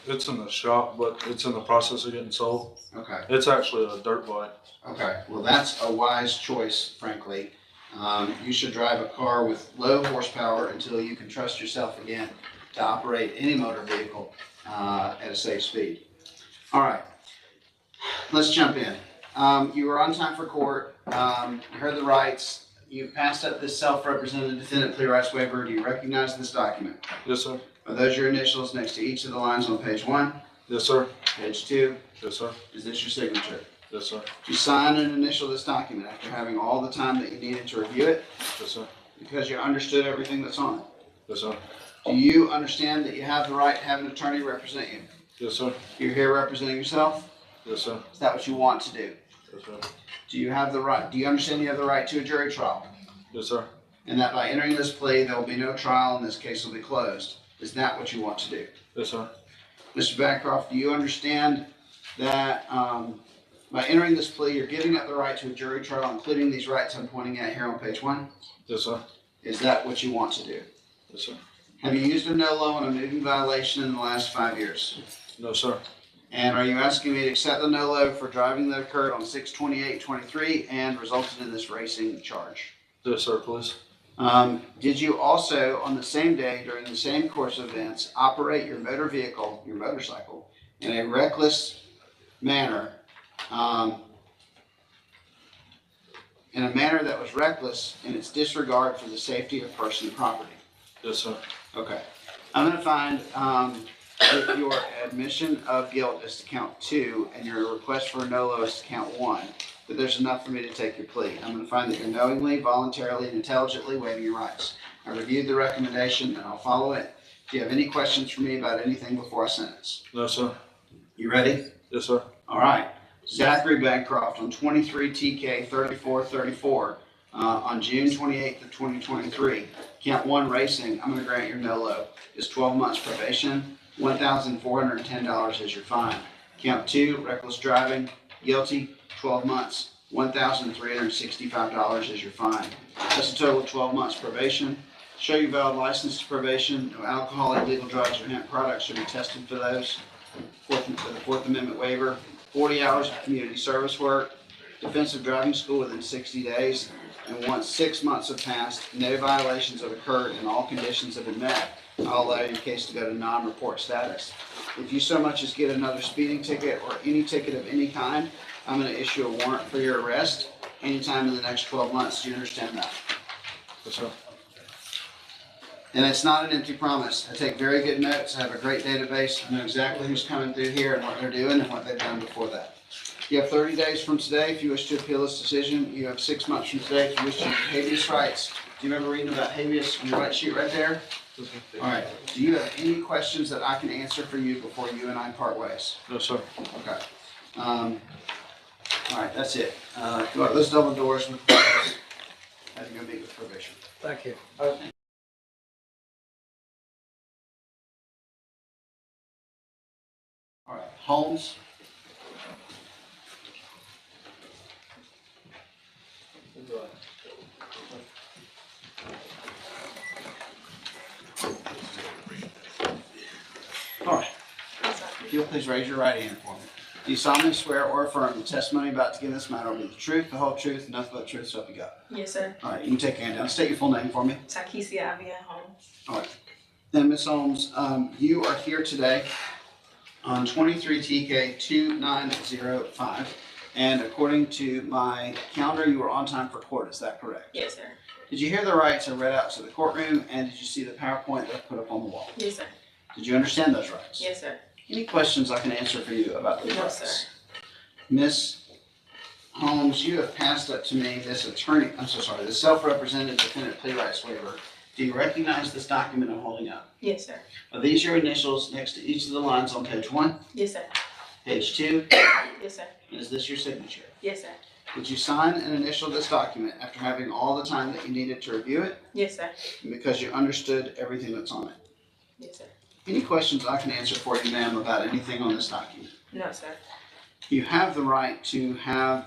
It's in the shop, but it's in the process of getting sold.
Okay.
It's actually a dirt bike.
Okay. Well, that's a wise choice, frankly. You should drive a car with low horsepower until you can trust yourself again to operate any motor vehicle at a safe speed. All right, let's jump in. You were on time for court. You heard the rights. You passed up this self-represented defendant plea rights waiver. Do you recognize this document?
Yes, sir.
Are those your initials next to each of the lines on page 1?
Yes, sir.
Page 2?
Yes, sir.
Is this your signature?
Yes, sir.
Did you sign and initial this document after having all the time that you needed to review it?
Yes, sir.
Because you understood everything that's on it.
Yes, sir.
Do you understand that you have the right to have an attorney represent you?
Yes, sir.
You're here representing yourself?
Yes, sir.
Is that what you want to do?
Yes, sir.
Do you understand you have the right to a jury trial?
Yes, sir.
And that by entering this plea, there will be no trial and this case will be closed? Is that what you want to do?
Yes, sir.
Mr. Bancroft, do you understand that By entering this plea, you're giving up the right to a jury trial, including these rights I'm pointing at here on page 1.
Yes, sir.
Is that what you want to do?
Yes, sir.
Have you used a NOLO on a moving violation in the last 5 years?
No, sir.
And are you asking me to accept the NOLO for driving that occurred on 6/28/23 and resulted in this racing charge?
Yes, sir, please.
Did you also, on the same day, during the same course of events, operate your motor vehicle, your motorcycle, in a reckless manner, in a manner that was reckless in its disregard for the safety of person and property?
Yes, sir.
Okay. I'm gonna find, that your admission of guilt is to count 2 and your request for a NOLO is to count 1, but there's enough for me to take your plea. I'm gonna find that you're knowingly, voluntarily, and intelligently waiving your rights. I reviewed the recommendation and I'll follow it. Do you have any questions for me about anything before I sentence?
No, sir.
You ready?
Yes, sir.
All right. Zachary Bancroft on 23 TK 3434 on June 28th of 2023. Count 1 racing, I'm going to grant your NOLO. Is 12 months probation, $1,410 is your fine. Count 2, reckless driving, guilty, 12 months, $1,365 is your fine. That's a total of 12 months probation. Show your valid license to probation. No alcohol, illegal drugs, or hemp products should be tested for those. For the Fourth Amendment waiver. 40 hours of community service work, defensive driving school within 60 days, and once 6 months have passed, no violations have occurred, and all conditions have been met, I'll allow your case to go to non-report status. If you so much as get another speeding ticket or any ticket of any kind, I'm going to issue a warrant for your arrest anytime in the next 12 months. Do you understand that?
Yes, sir.
And it's not an empty promise. I take very good notes. I have a great database. I know exactly who's coming through here and what they're doing and what they've done before that. You have 30 days from today if you wish to appeal this decision. You have 6 months from today if you wish to use habeas rights. Do you remember reading about habeas on your right sheet right there? All right. Do you have any questions that I can answer for you before you and I part ways?
No, sir.
Okay. All right, that's it. Go out those double doors with have you go meet with probation.
Thank you.
All right, Holmes. All right. If you'll please raise your right hand for me. Do you solemnly swear or affirm the testimony about to give in this matter will be the truth, the whole truth, and nothing but the truth, so help you God?
Yes, sir.
All right, you can take your hand down. State your full name for me.
Takisi Avia Holmes.
All right. Then, Ms. Holmes, you are here today on 23 TK 2905, and according to my calendar, you were on time for court. Is that correct?
Yes, sir.
Did you hear the rights I read out to the courtroom, and did you see the PowerPoint that I put up on the wall?
Yes, sir.
Did you understand those rights?
Yes, sir.
Any questions I can answer for you about those
No,
rights?
sir.
Ms. Holmes, you have passed up to me this the self-represented defendant plea rights waiver. Do you recognize this document I'm holding up?
Yes, sir.
Are these your initials next to each of the lines on page 1,
Yes, sir.
page 2,
Yes, sir.
and is this your signature?
Yes, sir.
Did you sign and initial this document after having all the time that you needed to review it
Yes, sir.
and because you understood everything that's on it?
Yes, sir.
Any questions I can answer for you, ma'am, about anything on this document?
No, sir.
You have the right to have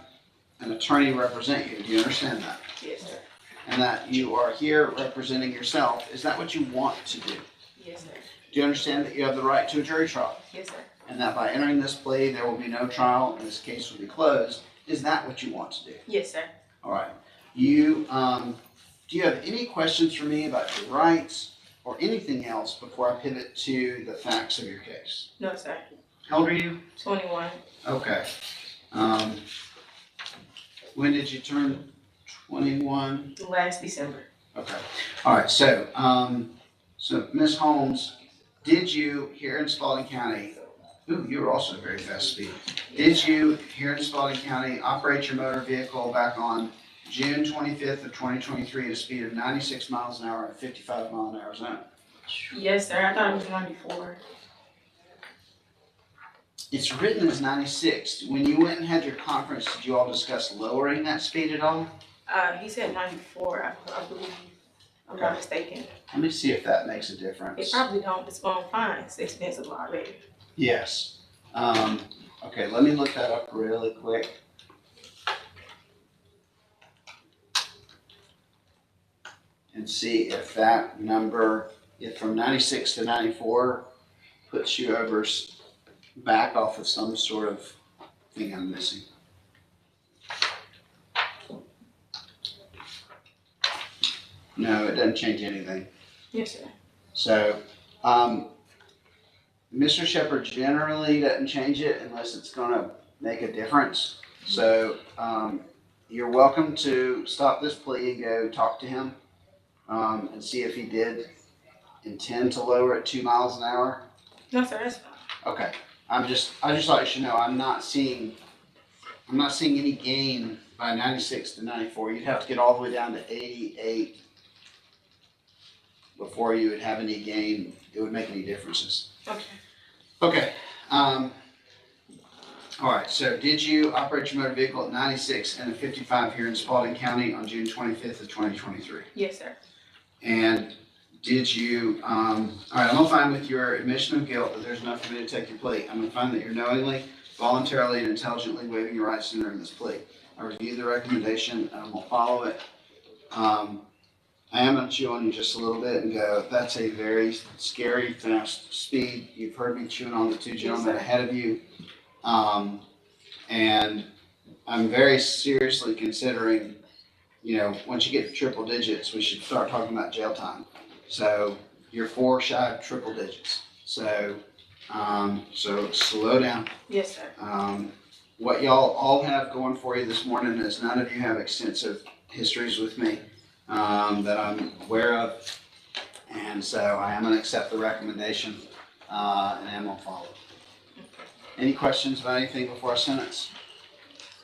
an attorney represent you. Do you understand that?
Yes, sir.
And that you are here representing yourself. Is that what you want to do?
Yes, sir.
Do you understand that you have the right to a jury trial?
Yes, sir.
And that by entering this plea, there will be no trial and this case will be closed? Is that what you want to do?
Yes, sir.
All right. You, do you have any questions for me about your rights or anything else before I pivot to the facts of your case?
No, sir.
How old are you?
21.
Okay. When did you turn 21?
Last December.
Okay. All right. So, so Ms. Holmes, did you here in Spalding County? Ooh, you were also very fast speed. Did you here in Spalding County operate your motor vehicle back on June 25th of 2023 at a speed of 96 miles an hour and 55 mile an hour zone?
Yes, sir. I thought it was 94.
It's written as 96. When you went and had your conference, did you all discuss lowering that speed at all?
He said 94, I believe. I'm not mistaken.
Let me see if that makes a
It
difference.
probably don't. It's on fine. It's expensive already.
Yes. Are Okay, let me look that up really quick. And see if that number, if from 96 to 94 puts you over back off of some sort of thing I'm missing. No, it doesn't change anything.
Yes, sir.
So, Mr. Shepherd generally doesn't change it unless it's gonna make a difference. So, you're welcome to stop this plea and go talk to him, and see if he did intend to lower it 2 miles an hour.
No, sir, that's fine.
Okay, I just thought you should know, I'm not seeing any gain by 96 to 94. You'd have to get all the way down to 88 before you would have any gain, it would make any differences.
Okay.
Okay, all right, so did you operate your motor vehicle at 96 and a 55 here in Spalding County on June 25th of 2023?
Yes, sir.
And did you, all right, I'm gonna find with your admission of guilt that there's enough for me to take your plea. I'm gonna find that you're knowingly, voluntarily, and intelligently waiving your rights to enter in this plea. I review the recommendation, and I'm gonna follow it. I am gonna chew on you just a little bit and go, that's a very scary, fast speed. You've heard me chewing on the two gentlemen ahead of you. And I'm very seriously considering, once you get to triple digits, we should start talking about jail time. So you're 4 shy of triple digits. So slow down.
Yes, sir.
What y'all all have going for you this morning is none of you have extensive histories with me that I'm aware of. And so I am gonna accept the recommendation and I'm gonna follow. Any questions about anything before I sentence?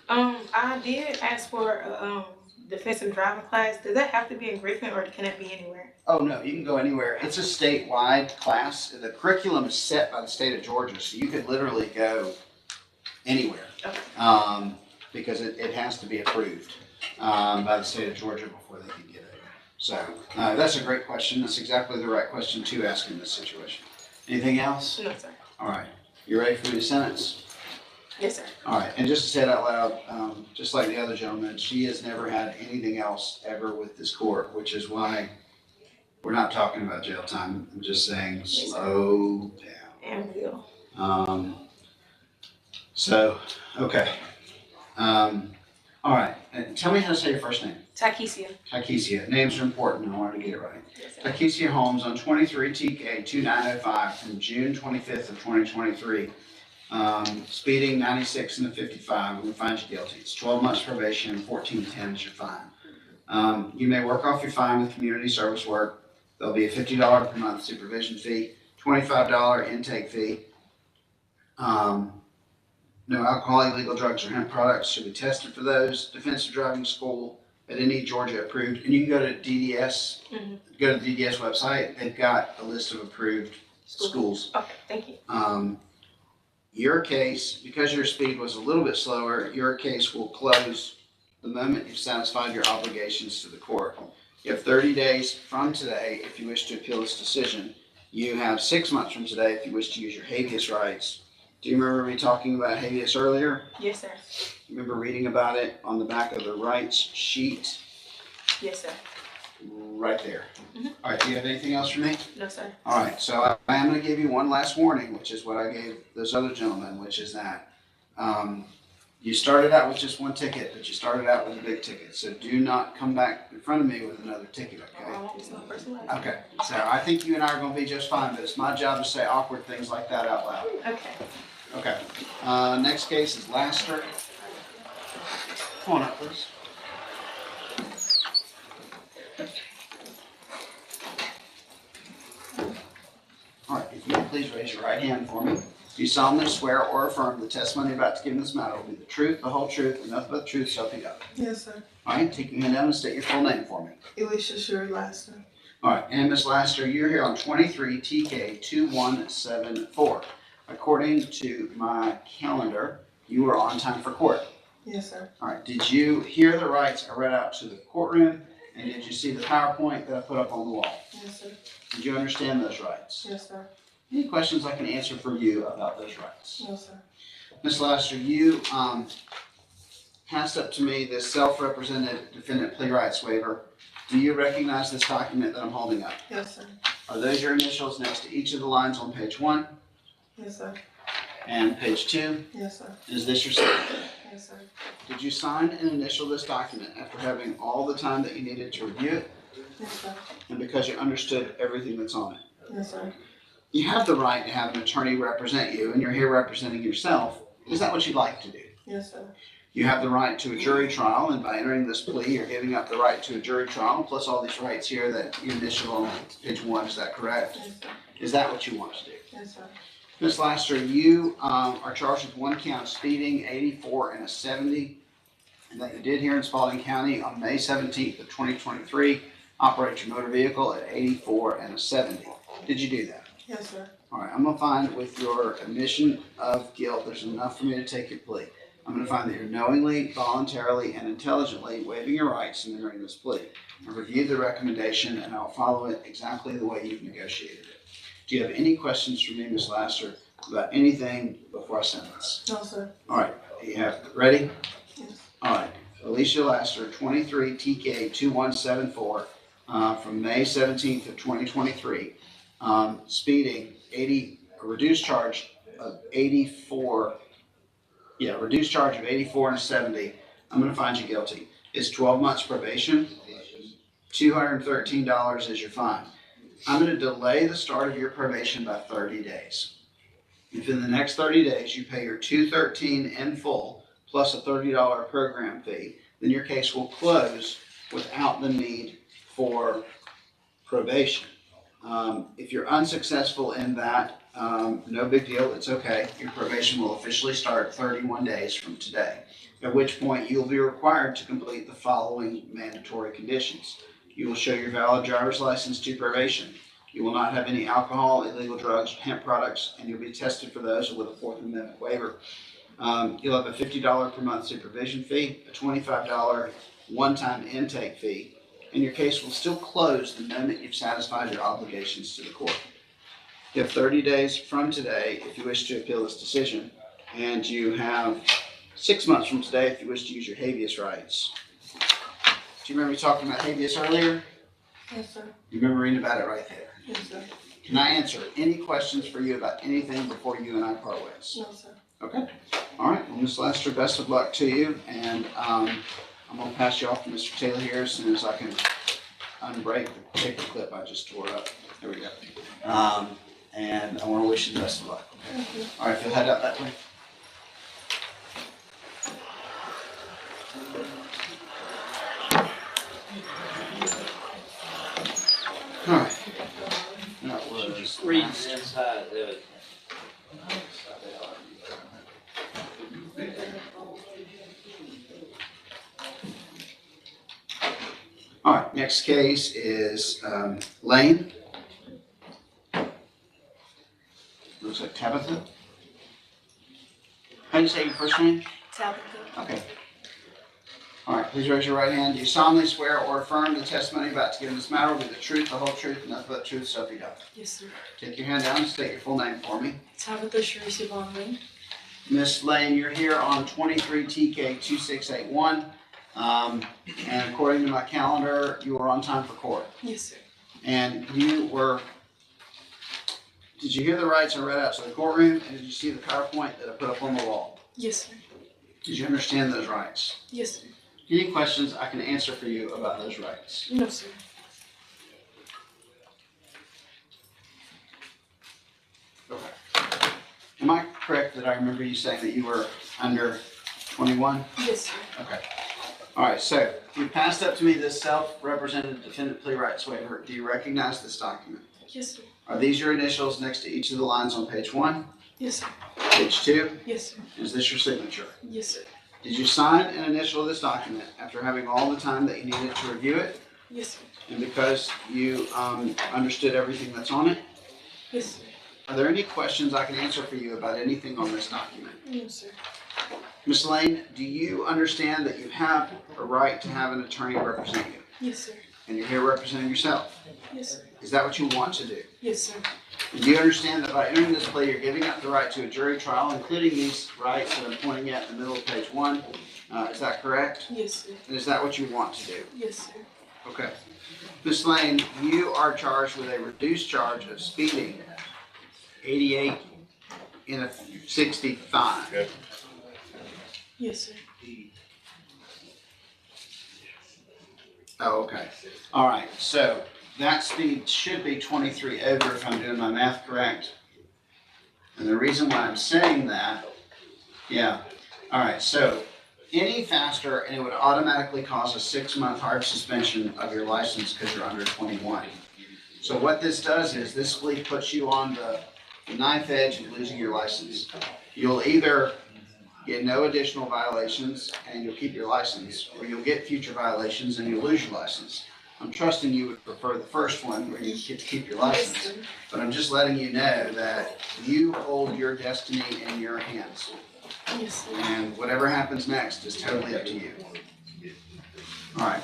I did ask for a defensive driving class. Does that have to be in Griffin or can it be anywhere?
Oh, no, you can go anywhere. It's a statewide class. The curriculum is set by the state of Georgia, so you could literally go anywhere.
Okay.
Because it has to be approved by the state of Georgia before they can get it. So that's a great question. That's exactly the right question to ask in this situation. Anything else?
No, sir.
All right. You ready for me to sentence?
Yes, sir.
All right. And just to say it out loud, just like the other gentleman, she has never had anything else ever with this court, which is why we're not talking about jail time. I'm just saying slow down.
And will.
Okay. All right. And tell me how to say your first name.
Takesia.
Takesia. Names are important. I wanted to get it right.
Yes, sir.
Takesia Holmes on 23 TK 2905 from June 25th of 2023. Speeding 96 and a 55. We're going to find you guilty. It's 12 months probation, 1410 is your fine. You may work off your fine with community service work. There'll be a $50 per month supervision fee, $25 intake fee. No alcohol, illegal drugs, or hemp products should be tested for those. Defensive driving school at any Georgia approved. And you can go to DDS, go to the DDS website. They've got a list of approved schools.
Okay, thank you.
Your case, because your speed was a little bit slower, your case will close the moment you've satisfied your obligations to the court. You have 30 days from today if you wish to appeal this decision. You have 6 months from today if you wish to use your habeas rights. Do you remember me talking about habeas earlier?
Yes, sir.
Remember reading about it on the back of the rights sheet?
Yes, sir.
Right there. All right, do you have anything else for me?
No, sir.
All right, so I am going to give you one last warning, which is what I gave those other gentlemen, which is that you started out with just one ticket, but you started out with a big ticket. So do not come back in front of me with another ticket, okay?
I won't do my personal life.
Okay, so I think you and I are going to be just fine, but it's my job to say awkward things like that out loud.
Okay.
Okay, next case is Laster. Come on up, please. All right, if you would please raise your right hand for me. Do you solemnly swear or affirm the testimony you're about to give in this matter will be the truth, the whole truth, and nothing but the truth, so help you God?
Yes, sir.
All right, take your hand down and state your full name for me.
Elisha Sherry Laster.
All right, and Ms. Laster, you're here on 23 TK 2174. According to my calendar, you were on time for court.
Yes, sir.
All right, did you hear the rights I read out to the courtroom? And did you see the PowerPoint that I put up on the wall?
Yes, sir.
Did you understand those rights?
Yes, sir.
Any questions I can answer for you about those rights?
No, sir.
Ms. Laster, you, passed up to me this self-represented defendant plea rights waiver. Do you recognize this document that I'm holding up?
Yes, sir.
Are those your initials next to each of the lines on page 1
Yes, sir.
and page 2?
Yes, sir.
Is this your signature?
Yes, sir.
Did you sign and initial this document after having all the time that you needed to review it
Yes, sir.
and because you understood everything that's on it?
Yes, sir.
You have the right to have an attorney represent you, and you're here representing yourself. Is that what you'd like to do?
Yes, sir.
You have the right to a jury trial, and by entering this plea, you're giving up the right to a jury trial, plus all these rights here that you initial on page 1. Is that correct?
Yes, sir.
Is that what you want to do?
Yes, sir.
Ms. Laster, you are charged with 1 count of speeding, 84 and a 70, and that you did here in Spalding County on May 17th of 2023, operate your motor vehicle at 84 and a 70. Did you do that?
Yes, sir.
All right, I'm gonna find with your admission of guilt, there's enough for me to take your plea. I'm gonna find that you're knowingly, voluntarily, and intelligently waiving your rights in entering this plea. I've reviewed the recommendation and I'll follow it exactly the way you've negotiated it. Do you have any questions for me, Ms. Laster, about anything before I sentence?
No, sir.
All right, you have, ready?
Yes.
All right, Alicia Laster, 23 TK 2174, from May 17th of 2023, speeding 80, a reduced charge of 84, reduced charge of 84 and a 70. I'm gonna find you guilty. It's 12 months probation, $213 is your fine. I'm gonna delay the start of your probation by 30 days. If in the next 30 days you pay your $213 in full, plus a $30 program fee, then your case will close without the need for probation. If you're unsuccessful in that, no big deal, it's okay. Your probation will officially start 31 days from today, at which point you'll be required to complete the following mandatory conditions. You will show your valid driver's license to probation. You will not have any alcohol, illegal drugs, hemp products, and you'll be tested for those with a Fourth Amendment waiver. You'll have a $50 per month supervision fee, a $25 one-time intake fee, and your case will still close the moment you've satisfied your obligations to the court. You have 30 days from today if you wish to appeal this decision, and you have 6 months from today if you wish to use your habeas rights. Do you remember me talking about habeas earlier?
Yes, sir.
You remember reading about it right there?
Yes, sir.
Can I answer any questions for you about anything before you and I part ways?
No, sir.
Okay. All right. Well, Ms. Lester, best of luck to you. And I'm going to pass you off to Mr. Taylor here as soon as I can unbreak the paper clip I just tore up. There we go. And I want to wish you the best of luck. Okay?
Thank you.
All right. If you'll head out that way. All right. That was
Read the inside of it.
All right, next case is Lane. Looks like Tabitha. How do you say your first name?
Tabitha.
Okay. All right, please raise your right hand. Do you solemnly swear or affirm the testimony you're about to give in this matter will be the truth, the whole truth, and nothing but the truth, so help you God?
Yes, sir.
Take your hand down and state your full name for me.
Tabitha Sharisi Bonley.
Miss Lane, you're here on 23 TK 2681. And according to my calendar, you were on time for court.
Yes, sir.
And you were, did you hear the rights I read out to the courtroom? And did you see the PowerPoint that I put up on the wall?
Yes, sir.
Did you understand those rights?
Yes, sir.
Any questions I can answer for you about those rights?
No, sir.
Okay. Am I correct that I remember you saying that you were under 21?
Yes, sir.
Okay. All right, so you passed up to me this self-represented defendant plea rights waiver. Do you recognize this document?
Yes, sir.
Are these your initials next to each of the lines on page 1?
Yes, sir.
Page 2?
Yes, sir.
Is this your signature?
Yes, sir.
Did you sign and initial this document after having all the time that you needed to review it?
Yes, sir.
And because you understood everything that's on it?
Yes, sir.
Are there any questions I can answer for you about anything on this document?
No, sir.
Ms. Lane, do you understand that you have a right to have an attorney represent you?
Yes, sir.
and you're here representing yourself.
Yes, sir.
Is that what you want to do?
Yes, sir.
Do you understand that by entering this plea, you're giving up the right to a jury trial, including these rights that I'm pointing at in the middle of page 1? Is that correct?
Yes, sir.
And is that what you want to do?
Yes, sir.
Okay. Ms. Lane, you are charged with a reduced charge of speeding, 88 in a 65.
Yes, sir.
Oh, okay. All right, so that speed should be 23 over if I'm doing my math correct. And the reason why I'm saying that, yeah. All right, so any faster and it would automatically cause a 6-month hard suspension of your license because you're under 21. So what this does is this plea puts you on the knife edge of losing your license. You'll either get no additional violations and you'll keep your license, or you'll get future violations and you'll lose your license. I'm trusting you would prefer the first one where you get to keep your license, but I'm just letting you know that you hold your destiny in your hands.
Yes, sir.
And whatever happens next is totally up to you. All right.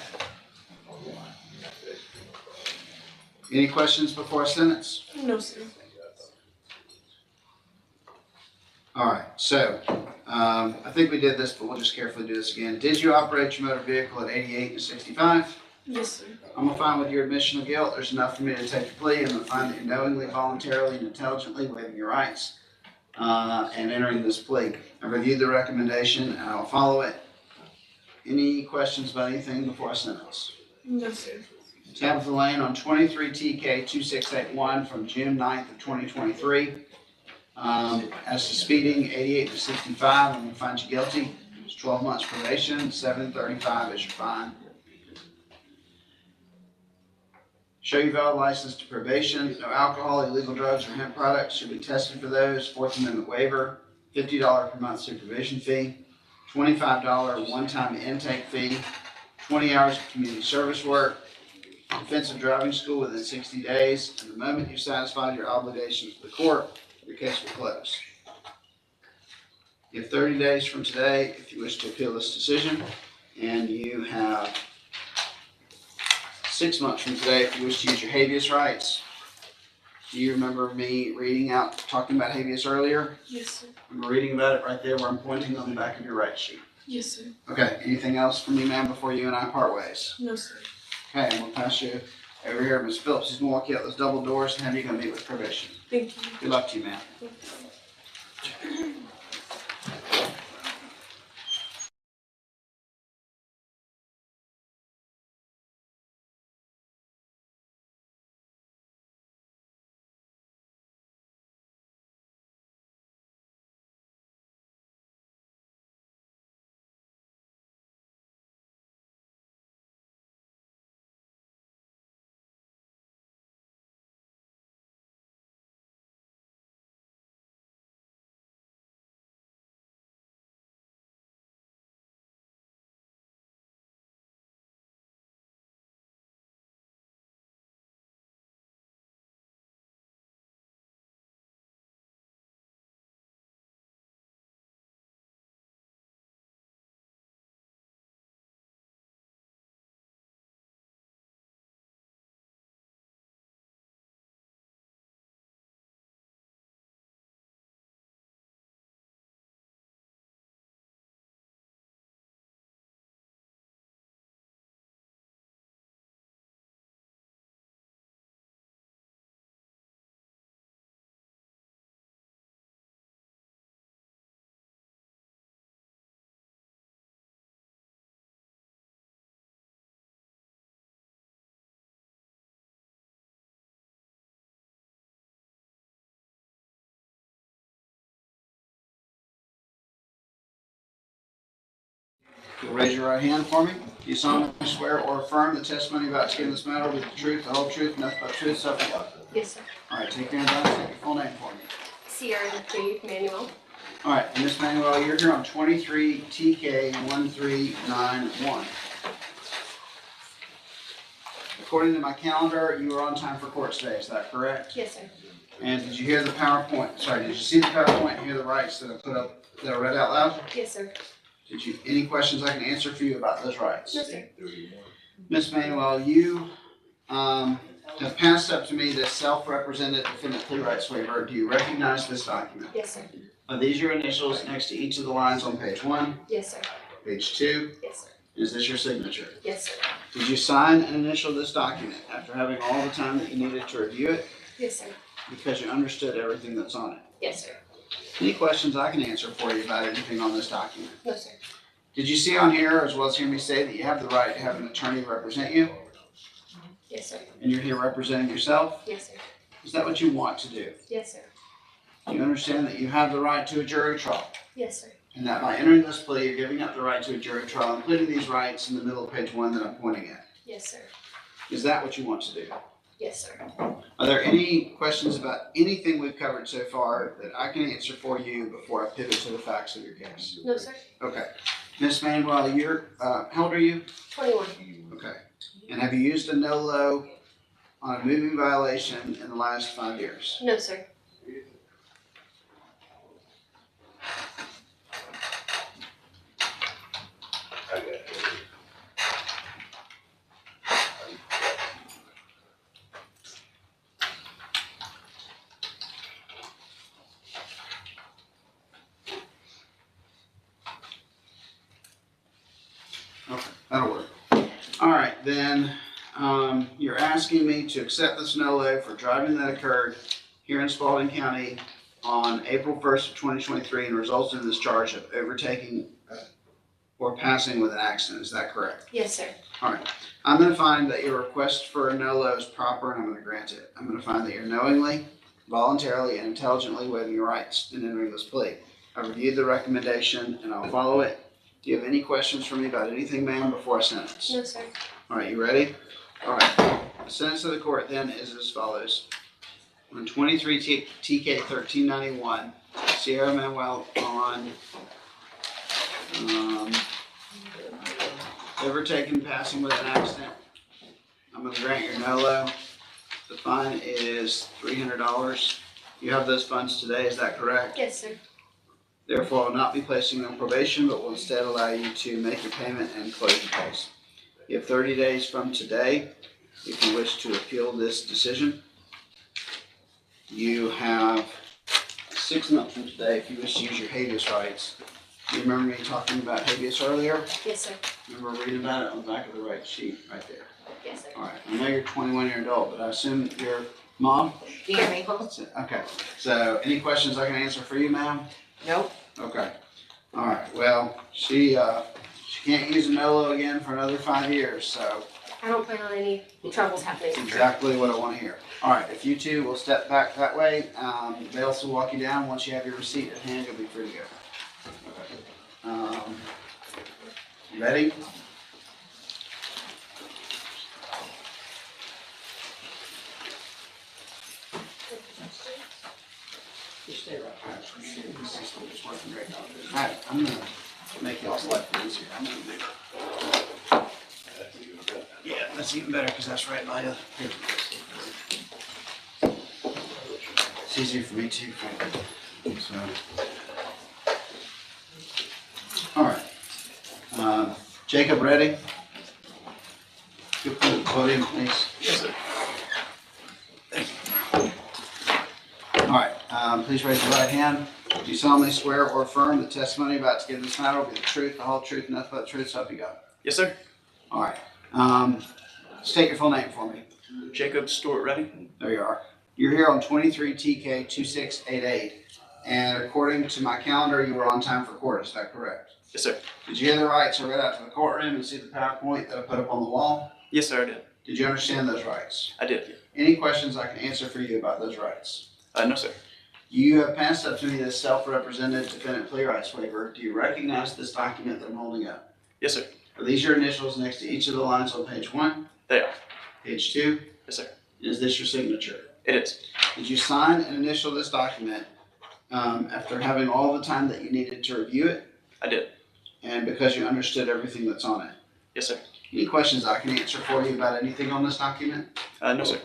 Any questions before I sentence?
No, sir.
All right, so I think we did this, but we'll just carefully do this again. Did you operate your motor vehicle at 88 to 65?
Yes, sir.
I'm gonna find with your admission of guilt, there's enough for me to take a plea. I'm gonna find that you're knowingly, voluntarily, and intelligently waiving your rights and entering this plea. I've reviewed the recommendation and I'll follow it. Any questions about anything before I sentence?
No, sir.
Tabitha Lane on 23 TK 2681 from June 9th of 2023. As to speeding, 88 to 65, I'm gonna find you guilty. It's 12 months probation, 735 is your fine. Show your valid license to probation. No alcohol, illegal drugs, or hemp products should be tested for those. Fourth Amendment waiver, $50 per month supervision fee, $25 one-time intake fee, 20 hours of community service work, defensive driving school within 60 days, and the moment you satisfied your obligations to the court, your case will close. You have 30 days from today if you wish to appeal this decision, and you have 6 months from today if you wish to use your habeas rights. Do you remember me talking about habeas earlier?
Yes, sir.
I'm reading about it right there where I'm pointing on the back of your right sheet.
Yes, sir.
Okay, anything else from you, ma'am, before you and I part ways?
No, sir.
Okay, I'm gonna pass you over here, Ms. Phillips. He's gonna walk you out those double doors and have you go meet with probation.
Thank you.
Good luck to you, ma'am. You'll raise your right hand for me. Do you solemnly swear or affirm the testimony you're about to give in this matter will be the truth, the whole truth, nothing but the truth, so help you God?
Yes, sir.
All right, take your hands out and take your full name for me.
Sierra Reprieve Manuel.
All right, and Ms. Manuel, you're here on 23 TK 1391. According to my calendar, you were on time for court today, is that correct?
Yes, sir.
And did you hear the PowerPoint? Sorry, did you see the PowerPoint and hear the rights that I put up, that I read out loud?
Yes, sir.
Any questions I can answer for you about those rights?
No, sir.
Ms. Manuel, you, have passed up to me this self-represented defendant plea rights waiver. Do you recognize this document?
Yes, sir.
Are these your initials next to each of the lines on page 1,
Yes, sir.
page 2?
Yes, sir.
Is this your signature?
Yes, sir.
Did you sign and initial this document after having all the time that you needed to review it
Yes, sir.
because you understood everything that's on it?
Yes, sir.
Any questions I can answer for you about anything on this document?
No, sir.
Did you see on here, as well as hear me say, that you have the right to have an attorney represent you,
Yes, sir.
and you're here representing yourself?
Yes, sir.
Is that what you want to do?
Yes, sir.
Do you understand that you have the right to a jury trial,
Yes, sir.
and that by entering this plea, you're giving up the right to a jury trial, including these rights in the middle of page 1 that I'm pointing at?
Yes, sir.
Is that what you want to do?
Yes, sir.
Are there any questions about anything we've covered so far that I can answer for you before I pivot to the facts of your case?
No, sir.
Okay. Ms. Manuel, you're, how old are you?
21.
Okay. And have you used a no-low on a moving violation in the last 5 years?
No, sir.
I got it.
Okay, that'll work. All right, then, you're asking me to accept this no-low for driving that occurred here in Spalding County on April 1st of 2023 and resulted in this charge of overtaking or passing with an accident. Is that correct?
Yes, sir.
All right. I'm going to find that your request for a no-low is proper, and I'm going to grant it. I'm going to find that you're knowingly, voluntarily, and intelligently waiving your rights in entering this plea. I reviewed the recommendation, and I'll follow it. Do you have any questions for me about anything, ma'am, before I sentence?
No, sir.
All right, you ready? All right. The sentence of the court then is as follows. On 23 TK 1391, Sierra Manuel on overtaken, passing with an accident. I'm going to grant your no-low. The fine is $300. You have those funds today, is that correct?
Yes, sir.
Therefore, I will not be placing you on probation, but will instead allow you to make your payment and close your case. You have 30 days from today if you wish to appeal this decision. You have 6 months from today if you wish to use your habeas rights. Do you remember me talking about habeas earlier?
Yes, sir.
Remember reading about it on the back of the right sheet right there?
Yes, sir.
All right, I know you're 21-year adult, but I assume you're mom?
Do you hear me?
Okay, so any questions I can answer for you, ma'am?
Nope.
Okay. All right, well, she can't use a no-low again for another 5 years, so
I don't plan on any troubles happening.
that's exactly what I want to hear. All right, if you two will step back that way, they'll also walk you down. Once you have your receipt at hand, you'll be free to go. Okay. You ready? Just stay right there. This system is working great. All right, I'm gonna make y'all's life easier. I'm gonna do. Yeah, that's even better because that's right by the. It's easier for me too, frankly. So. All right. Jacob, ready? You'll come to the podium, please.
Yes, sir.
All right, please raise your right hand. Do you solemnly swear or affirm the testimony about to give in this matter will be the truth, the whole truth, and nothing but the truth, so help you God?
Yes, sir.
All right. State your full name for me.
Jacob Stewart Ready.
There you are. You're here on 23 TK 2688, and according to my calendar, you were on time for court. Is that correct?
Yes, sir.
Did you hear the rights I read out to the courtroom and see the PowerPoint that I put up on the wall?
Yes, sir, I did.
Did you understand those rights?
I did.
Any questions I can answer for you about those rights?
No, sir.
You have passed up to me this self-represented defendant plea rights waiver. Do you recognize this document that I'm holding up?
Yes, sir.
Are these your initials next to each of the lines on page 1?
They are.
Page 2?
Yes, sir.
Is this your signature?
It is.
Did you sign and initial this document after having all the time that you needed to review it?
I did.
And because you understood everything that's on it?
Yes, sir.
Any questions I can answer for you about anything on this document?
No, sir.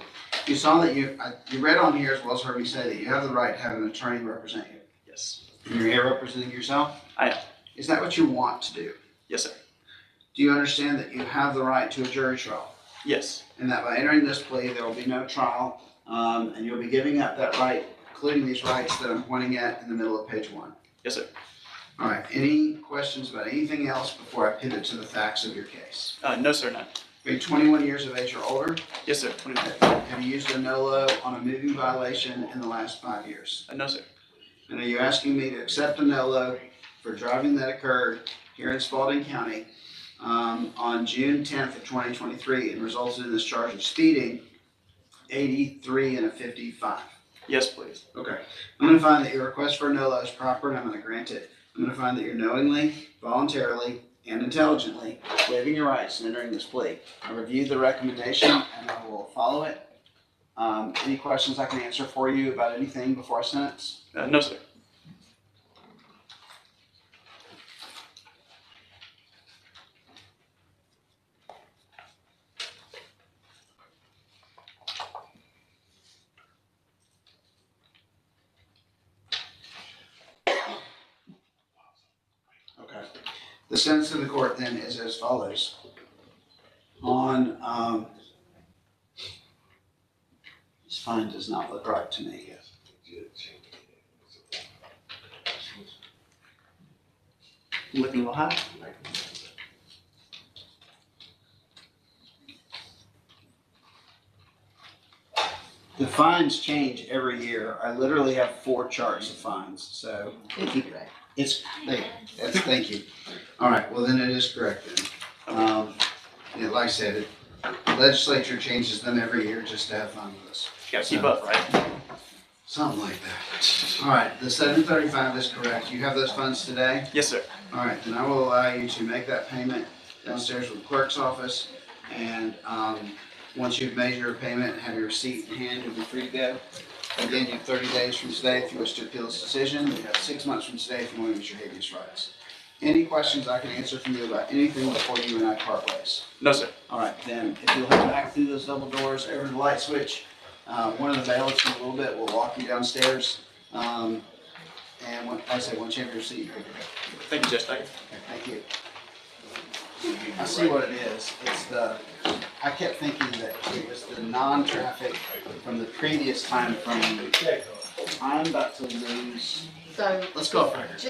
You saw that you read on here as well as heard me say that you have the right to have an attorney represent you.
Yes.
And you're here representing yourself?
I am.
Is that what you want to do?
Yes, sir.
Do you understand that you have the right to a jury trial?
Yes.
And that by entering this plea, there will be no trial, and you'll be giving up that right, including these rights that I'm pointing at in the middle of page 1.
Yes, sir.
All right, any questions about anything else before I pivot to the facts of your case?
No, sir, none.
Are you 21 years of age or older?
Yes, sir. 29.
Have you used a NOLO on a moving violation in the last 5 years?
No, sir.
And are you asking me to accept a NOLO for driving that occurred here in Spalding County on June 10th of 2023 and resulted in this charge of speeding 83 and a 55?
Yes, please.
Okay. I'm going to find that your request for a NOLO is proper and I'm going to grant it. I'm going to find that you're knowingly, voluntarily, and intelligently waiving your rights and entering this plea. I reviewed the recommendation and I will follow it. Any questions I can answer for you about anything before I sentence?
No, sir.
Okay. The sentence of the court then is as follows. This fine does not look right to me.
Looking a little high.
The fines change every year. I literally have 4 charts of fines, so thank you. All right, well then it is correct then. Yeah, like I said, the legislature changes them every year just to have fun with us.
Gotta keep up, right?
Something like that. All right, the 735 is correct. You have those funds today?
Yes, sir.
All right, then I will allow you to make that payment downstairs with the clerk's office. And once you've made your payment and have your receipt in hand, you'll be free to go. Again, you have 30 days from today if you wish to appeal this decision. You have 6 months from today if you want to use your habeas rights. Any questions I can answer from you about anything before you and I part ways?
No, sir.
All right, then if you'll head back through those double doors, over the light switch, one of the bailiffs in a little bit will walk you downstairs. And like I said, once you have your receipt, you're good to go.
Thank you, Judge. Thank you.
Okay, thank you. I see what it is. I kept thinking that it was the non-traffic from the previous time frame. I'm about to lose.
So.
Let's go up record.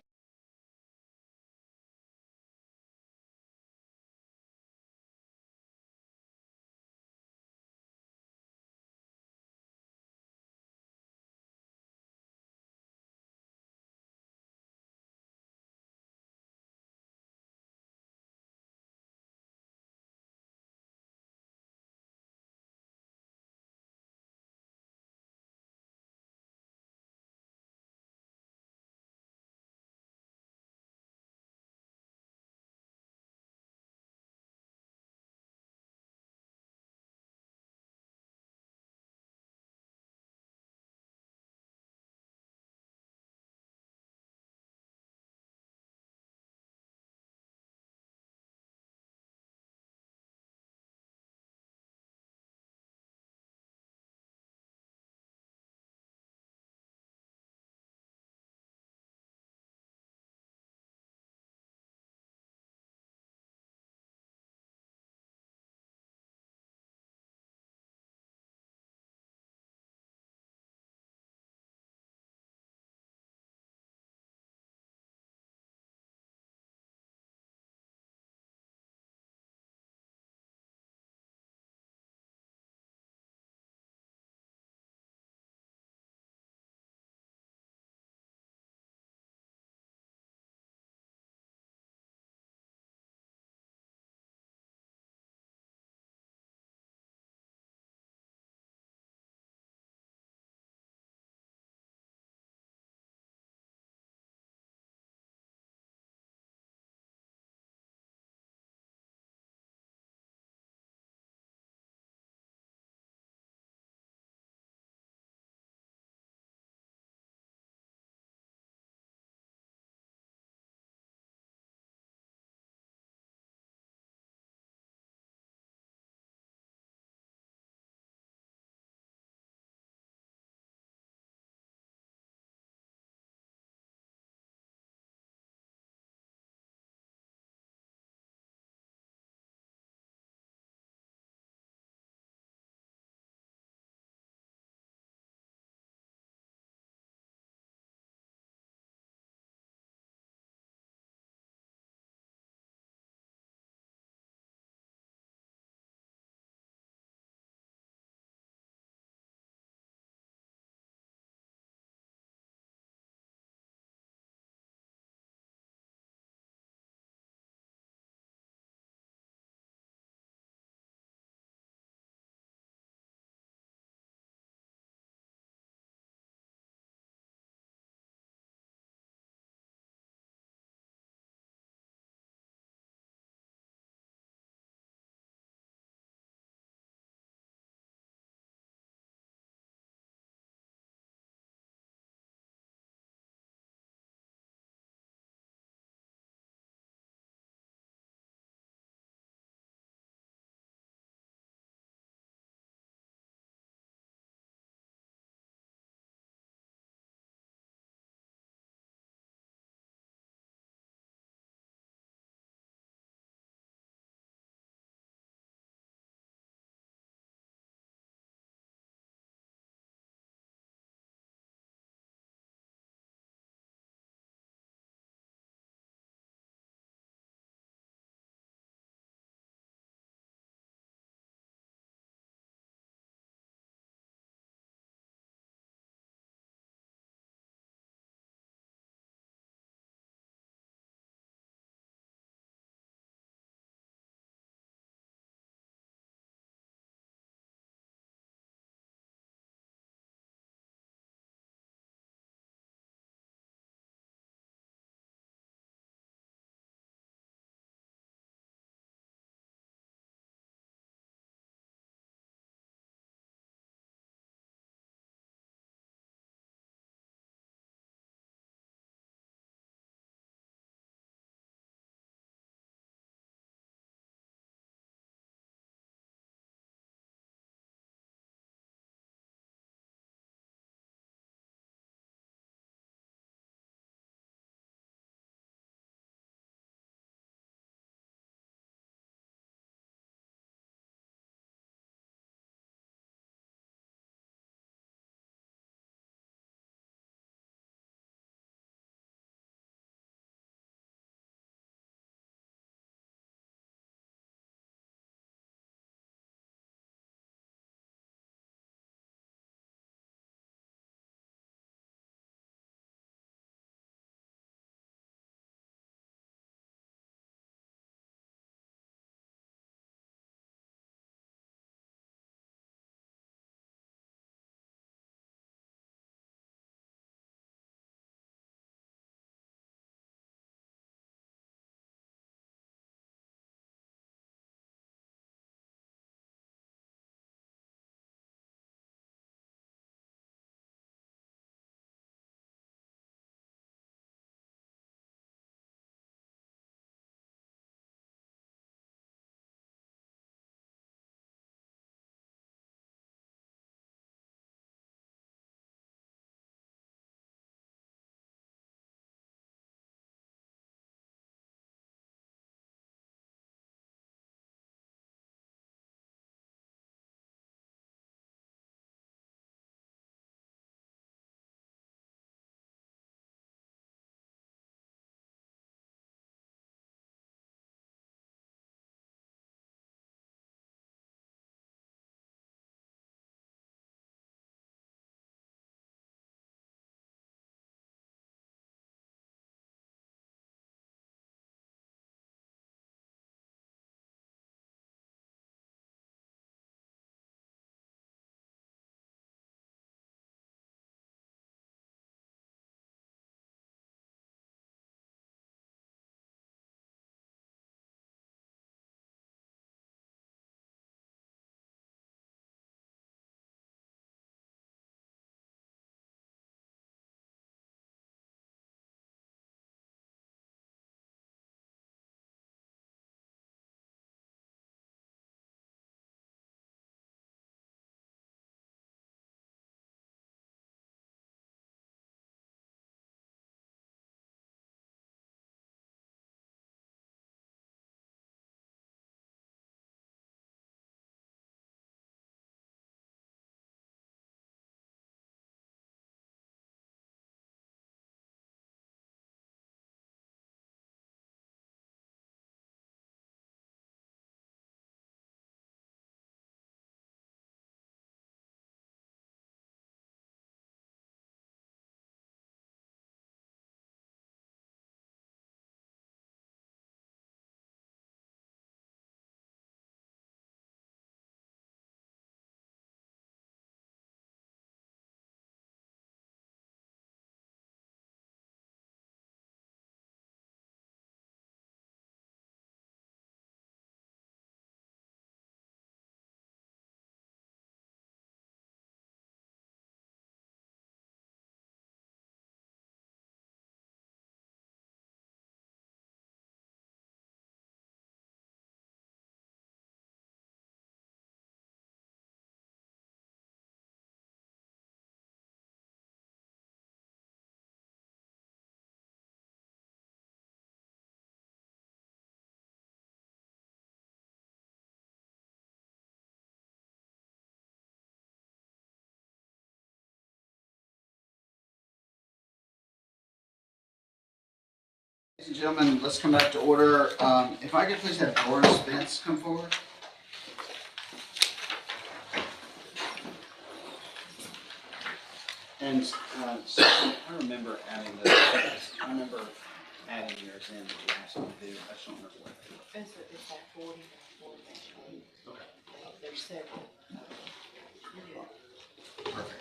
and gentlemen, let's come back to order. If I could please have Doran Spence come forward. And so I remember adding those. I remember adding yours in that you asked me to do. I just don't remember what they were.
It's like 40 and 40.
Okay.
There's several.
Perfect.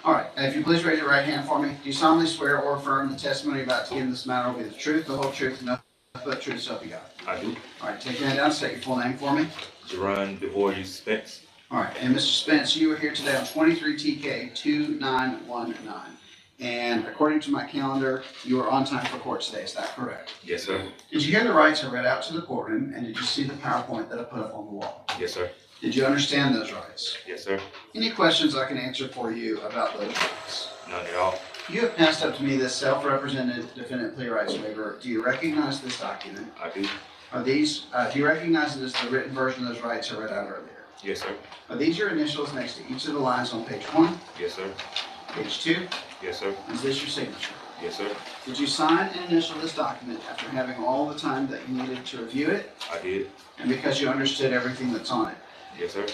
All right, if you please raise your right hand for me. Do you solemnly swear or affirm the testimony you're about to give in this matter will be the truth, the whole truth, and nothing but the truth, so help you God?
I do.
All right, take your hand down, state your full name for me.
Jerron DeVory Spence.
All right, and Mr. Spence, you were here today on 23 TK 2919. And according to my calendar, you are on time for court today, is that correct?
Yes, sir.
Did you hear the rights I read out to the courtroom, and did you see the PowerPoint that I put up on the wall?
Yes, sir.
Did you understand those rights?
Yes, sir.
Any questions I can answer for you about those rights?
None at all.
You have passed up to me this self-represented defendant plea rights waiver. Do you recognize this document?
I do.
Are these, do you recognize it as the written version of those rights I read out earlier?
Yes, sir.
Are these your initials next to each of the lines on page 1,
Yes, sir.
page 2?
Yes, sir.
Is this your signature?
Yes, sir.
Did you sign and initial this document after having all the time that you needed to review it
I did.
and because you understood everything that's on it?
Yes, sir.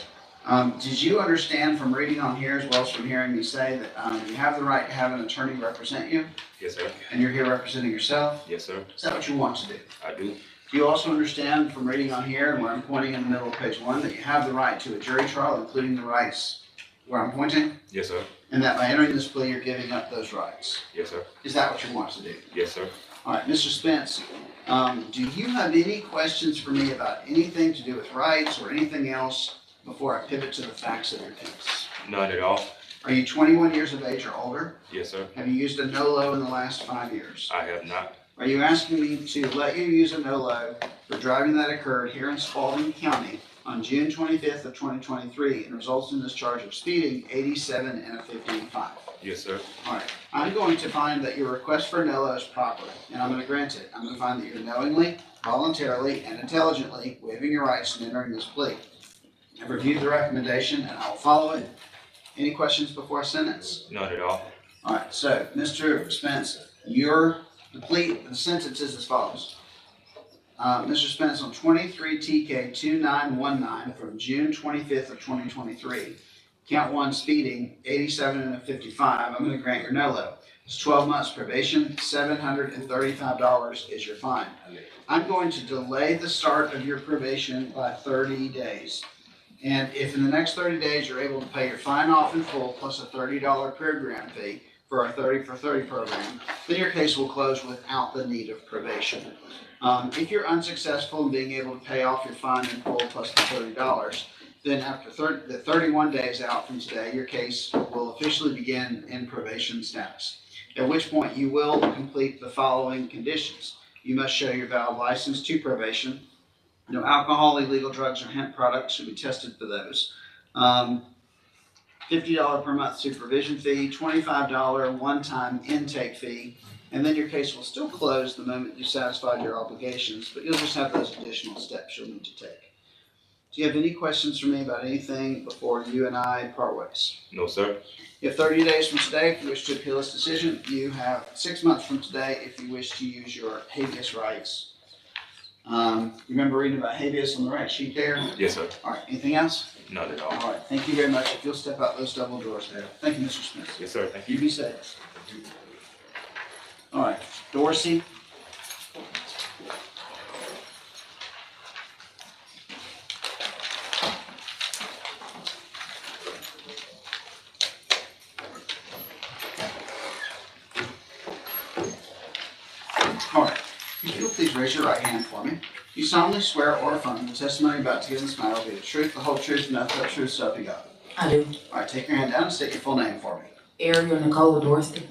Did you understand from reading on here as well as from hearing me say that you have the right to have an attorney represent you
Yes, sir.
and you're here representing yourself?
Yes, sir.
Is that what you want to do?
I do.
Do you also understand from reading on here and where I'm pointing in the middle of page 1 that you have the right to a jury trial, including the rights where I'm pointing?
Yes, sir.
And that by entering this plea, you're giving up those rights?
Yes, sir.
Is that what you want to do?
Yes, sir.
All right, Mr. Spence, do you have any questions for me about anything to do with rights or anything else before I pivot to the facts of your case?
None at all.
Are you 21 years of age or older?
Yes, sir.
Have you used a NOLO in the last 5 years?
I have not.
Are you asking me to let you use a NOLO for driving that occurred here in Spalding County on June 25th of 2023 and results in this charge of speeding 87 and a 55?
Yes, sir.
All right, I'm going to find that your request for a NOLO is proper, and I'm going to grant it. I'm going to find that you're knowingly, voluntarily, and intelligently waiving your rights and entering this plea. I've reviewed the recommendation, and I will follow it. Any questions before I sentence?
None at all.
All right, so, Mr. Spence, the sentence is as follows. Mr. Spence, on 23 TK 2919 from June 25th of 2023, count 1 speeding, 87 and a 55, I'm going to grant your NOLO. It's 12 months probation, $735 is your fine. I'm going to delay the start of your probation by 30 days. And if in the next 30 days you're able to pay your fine off in full plus a $30 program fee for our 30 for 30 program, then your case will close without the need of probation. If you're unsuccessful in being able to pay off your fine in full plus the $30, then after 31 days out from today, your case will officially begin in probation status, at which point you will complete the following conditions. You must show your valid license to probation. No alcohol, illegal drugs, or hemp products should be tested for those. $50 per month supervision fee, $25 one-time intake fee, and then your case will still close the moment you satisfied your obligations, but you'll just have those additional steps you'll need to take. Do you have any questions for me about anything before you and I part ways?
No, sir.
You have 30 days from today if you wish to appeal this decision. You have 6 months from today if you wish to use your habeas rights. Remember reading about habeas on the right sheet there?
Yes, sir.
All right, anything else?
None at all.
All right, thank you very much. If you'll step out those double doors there. Thank you, Mr. Smith.
Yes, sir. Thank
You
you.
be safe. All right, Dorsey. All right, if you'll please raise your right hand for me. You solemnly swear or affirm the testimony about to give in this matter will be the truth, the whole truth, and nothing but truth, so help you God.
I do.
All right, take your hand down and state your full name for me.
Ariel Nicole Dorsey.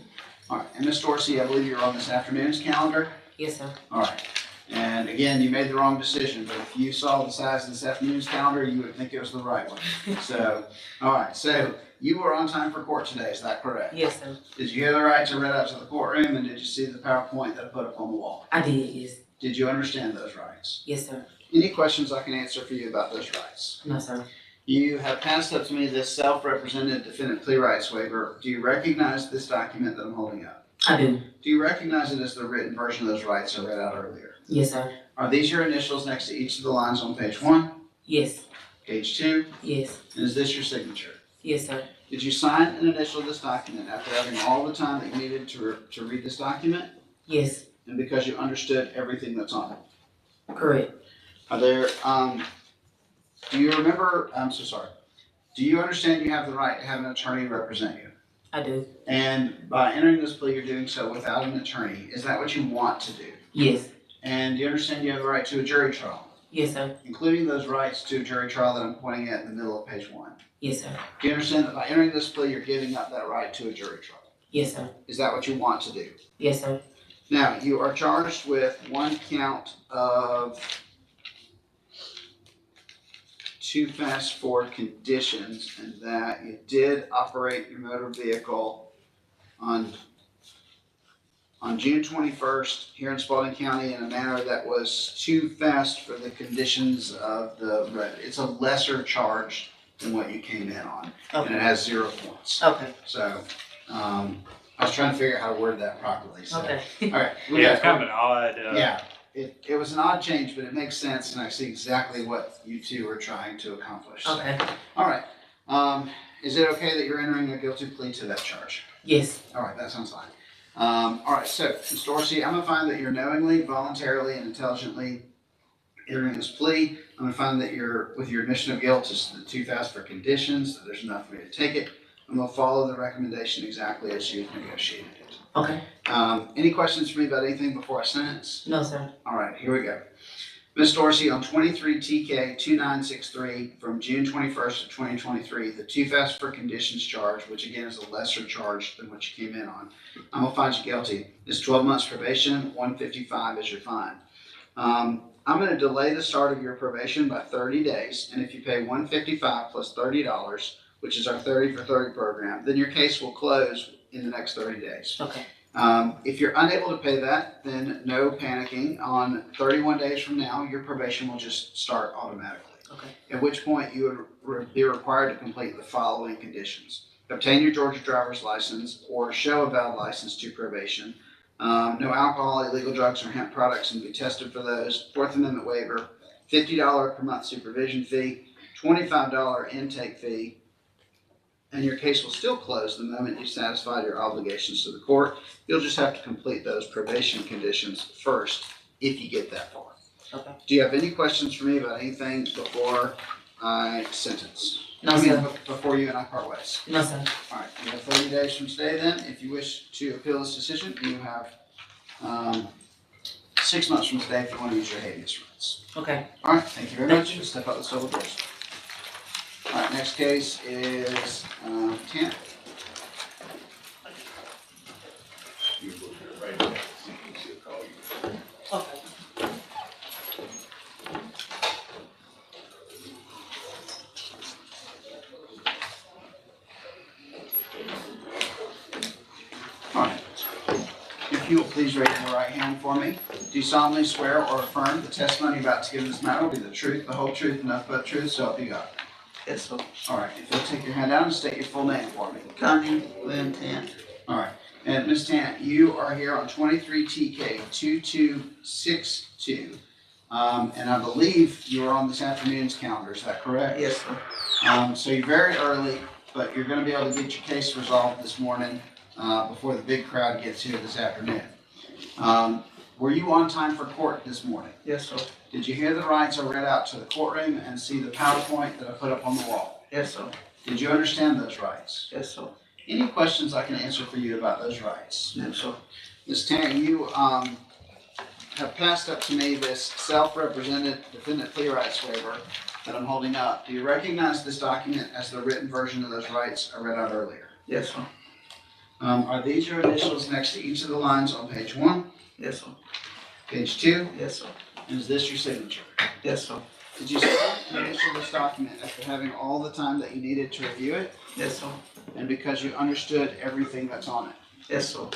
All right, and Miss Dorsey, I believe you're on this afternoon's calendar.
Yes, sir.
All right, and again, you made the wrong decision, but if you saw the size of this afternoon's calendar, you would think it was the right one. So, all right, so you were on time for court today, is that correct?
Yes, sir.
Did you hear the rights I read out to the courtroom, and did you see the PowerPoint that I put up on the wall?
I did, yes.
Did you understand those rights?
Yes, sir.
Any questions I can answer for you about those rights?
No, sir.
You have passed up to me this self-represented defendant plea rights waiver. Do you recognize this document that I'm holding up?
I do.
Do you recognize it as the written version of those rights I read out earlier?
Yes, sir.
Are these your initials next to each of the lines on page 1,
Yes.
page 2,
Yes.
and is this your signature?
Yes, sir.
Did you sign and initial this document after having all the time that you needed to read this document?
Yes.
And because you understood everything that's on it?
Correct.
Are there, do you remember, I'm so sorry. Do you understand you have the right to have an attorney represent you?
I do.
And by entering this plea, you're doing so without an attorney. Is that what you want to do?
Yes.
And do you understand you have the right to a jury trial?
Yes, sir.
Including those rights to a jury trial that I'm pointing at in the middle of page 1.
Yes, sir.
Do you understand that by entering this plea, you're giving up that right to a jury trial?
Yes, sir.
Is that what you want to do?
Yes, sir.
Now, you are charged with one count of too fast for conditions, and that you did operate your motor vehicle on June 21st here in Spalding County in a manner that was too fast for the conditions of the road. It's a lesser charge than what you came in on, and it has 0 points.
Okay.
So, I was trying to figure out how to word that properly, so.
Okay.
All right.
Yeah, it's kind of an odd,
Yeah, it was an odd change, but it makes sense, and I see exactly what you two are trying to accomplish. So.
Okay.
All right. Is it okay that you're entering a guilty plea to that charge?
Yes.
All right, that sounds fine. All right, so, Ms. Dorsey, I'm gonna find that you're knowingly, voluntarily, and intelligently entering this plea. I'm gonna find that with your admission of guilt is too fast for conditions, that there's enough for me to take it. I'm gonna follow the recommendation exactly as you've negotiated it.
Okay.
Any questions for me about anything before I sentence?
No, sir.
All right, here we go. Ms. Dorsey, on 23 TK 2963 from June 21st of 2023, the too fast for conditions charge, which again is a lesser charge than what you came in on, I'm gonna find you guilty. It's 12 months probation, 155 is your fine. I'm gonna delay the start of your probation by 30 days, and if you pay 155 plus $30, which is our 30 for 30 program, then your case will close in the next 30 days.
Okay.
If you're unable to pay that, then no panicking. On 31 days from now, your probation will just start automatically.
Okay.
At which point you would be required to complete the following conditions. Obtain your Georgia driver's license or show a valid license to probation. No alcohol, illegal drugs, or hemp products, and be tested for those. Fourth Amendment waiver, $50 per month supervision fee, $25 intake fee, and your case will still close the moment you satisfy your obligations to the court. You'll just have to complete those probation conditions first if you get that far.
Okay.
Do you have any questions for me about anything before I sentence?
No, sir.
Before you and I part ways?
No, sir.
All right, you have 30 days from today then. If you wish to appeal this decision, you have 6 months from today if you want to use your habeas rights.
Okay.
All right, thank you very much. Step out the double doors. All right, next case is Tant.
You look at it right now, she'll call you.
Okay.
All right. If you will please raise your right hand for me. Do you solemnly swear or affirm the testimony you're about to give in this matter will be the truth, the whole truth, and nothing but the truth, so help you God?
Yes, sir.
All right, if you'll take your hand down and state your full name for me.
Connie Lynn Tant.
All right, and Ms. Tant, you are here on 23 TK 2262. And I believe you are on this afternoon's calendar, is that correct?
Yes, sir.
So you're very early, but you're gonna be able to get your case resolved this morning, before the big crowd gets here this afternoon. Were you on time for court this morning?
Yes, sir.
Did you hear the rights I read out to the courtroom and see the PowerPoint that I put up on the wall?
Yes, sir.
Did you understand those rights?
Yes, sir.
Any questions I can answer for you about those rights?
No, sir.
Ms. Tant, you have passed up to me this self-represented defendant plea rights waiver that I'm holding up. Do you recognize this document as the written version of those rights I read out earlier?
Yes, sir.
Are these your initials next to each of the lines on page 1?
Yes, sir.
Page 2?
Yes, sir.
And is this your signature?
Yes, sir.
Did you select and initial this document after having all the time that you needed to review it?
Yes, sir.
And because you understood everything that's on it?
Yes, sir.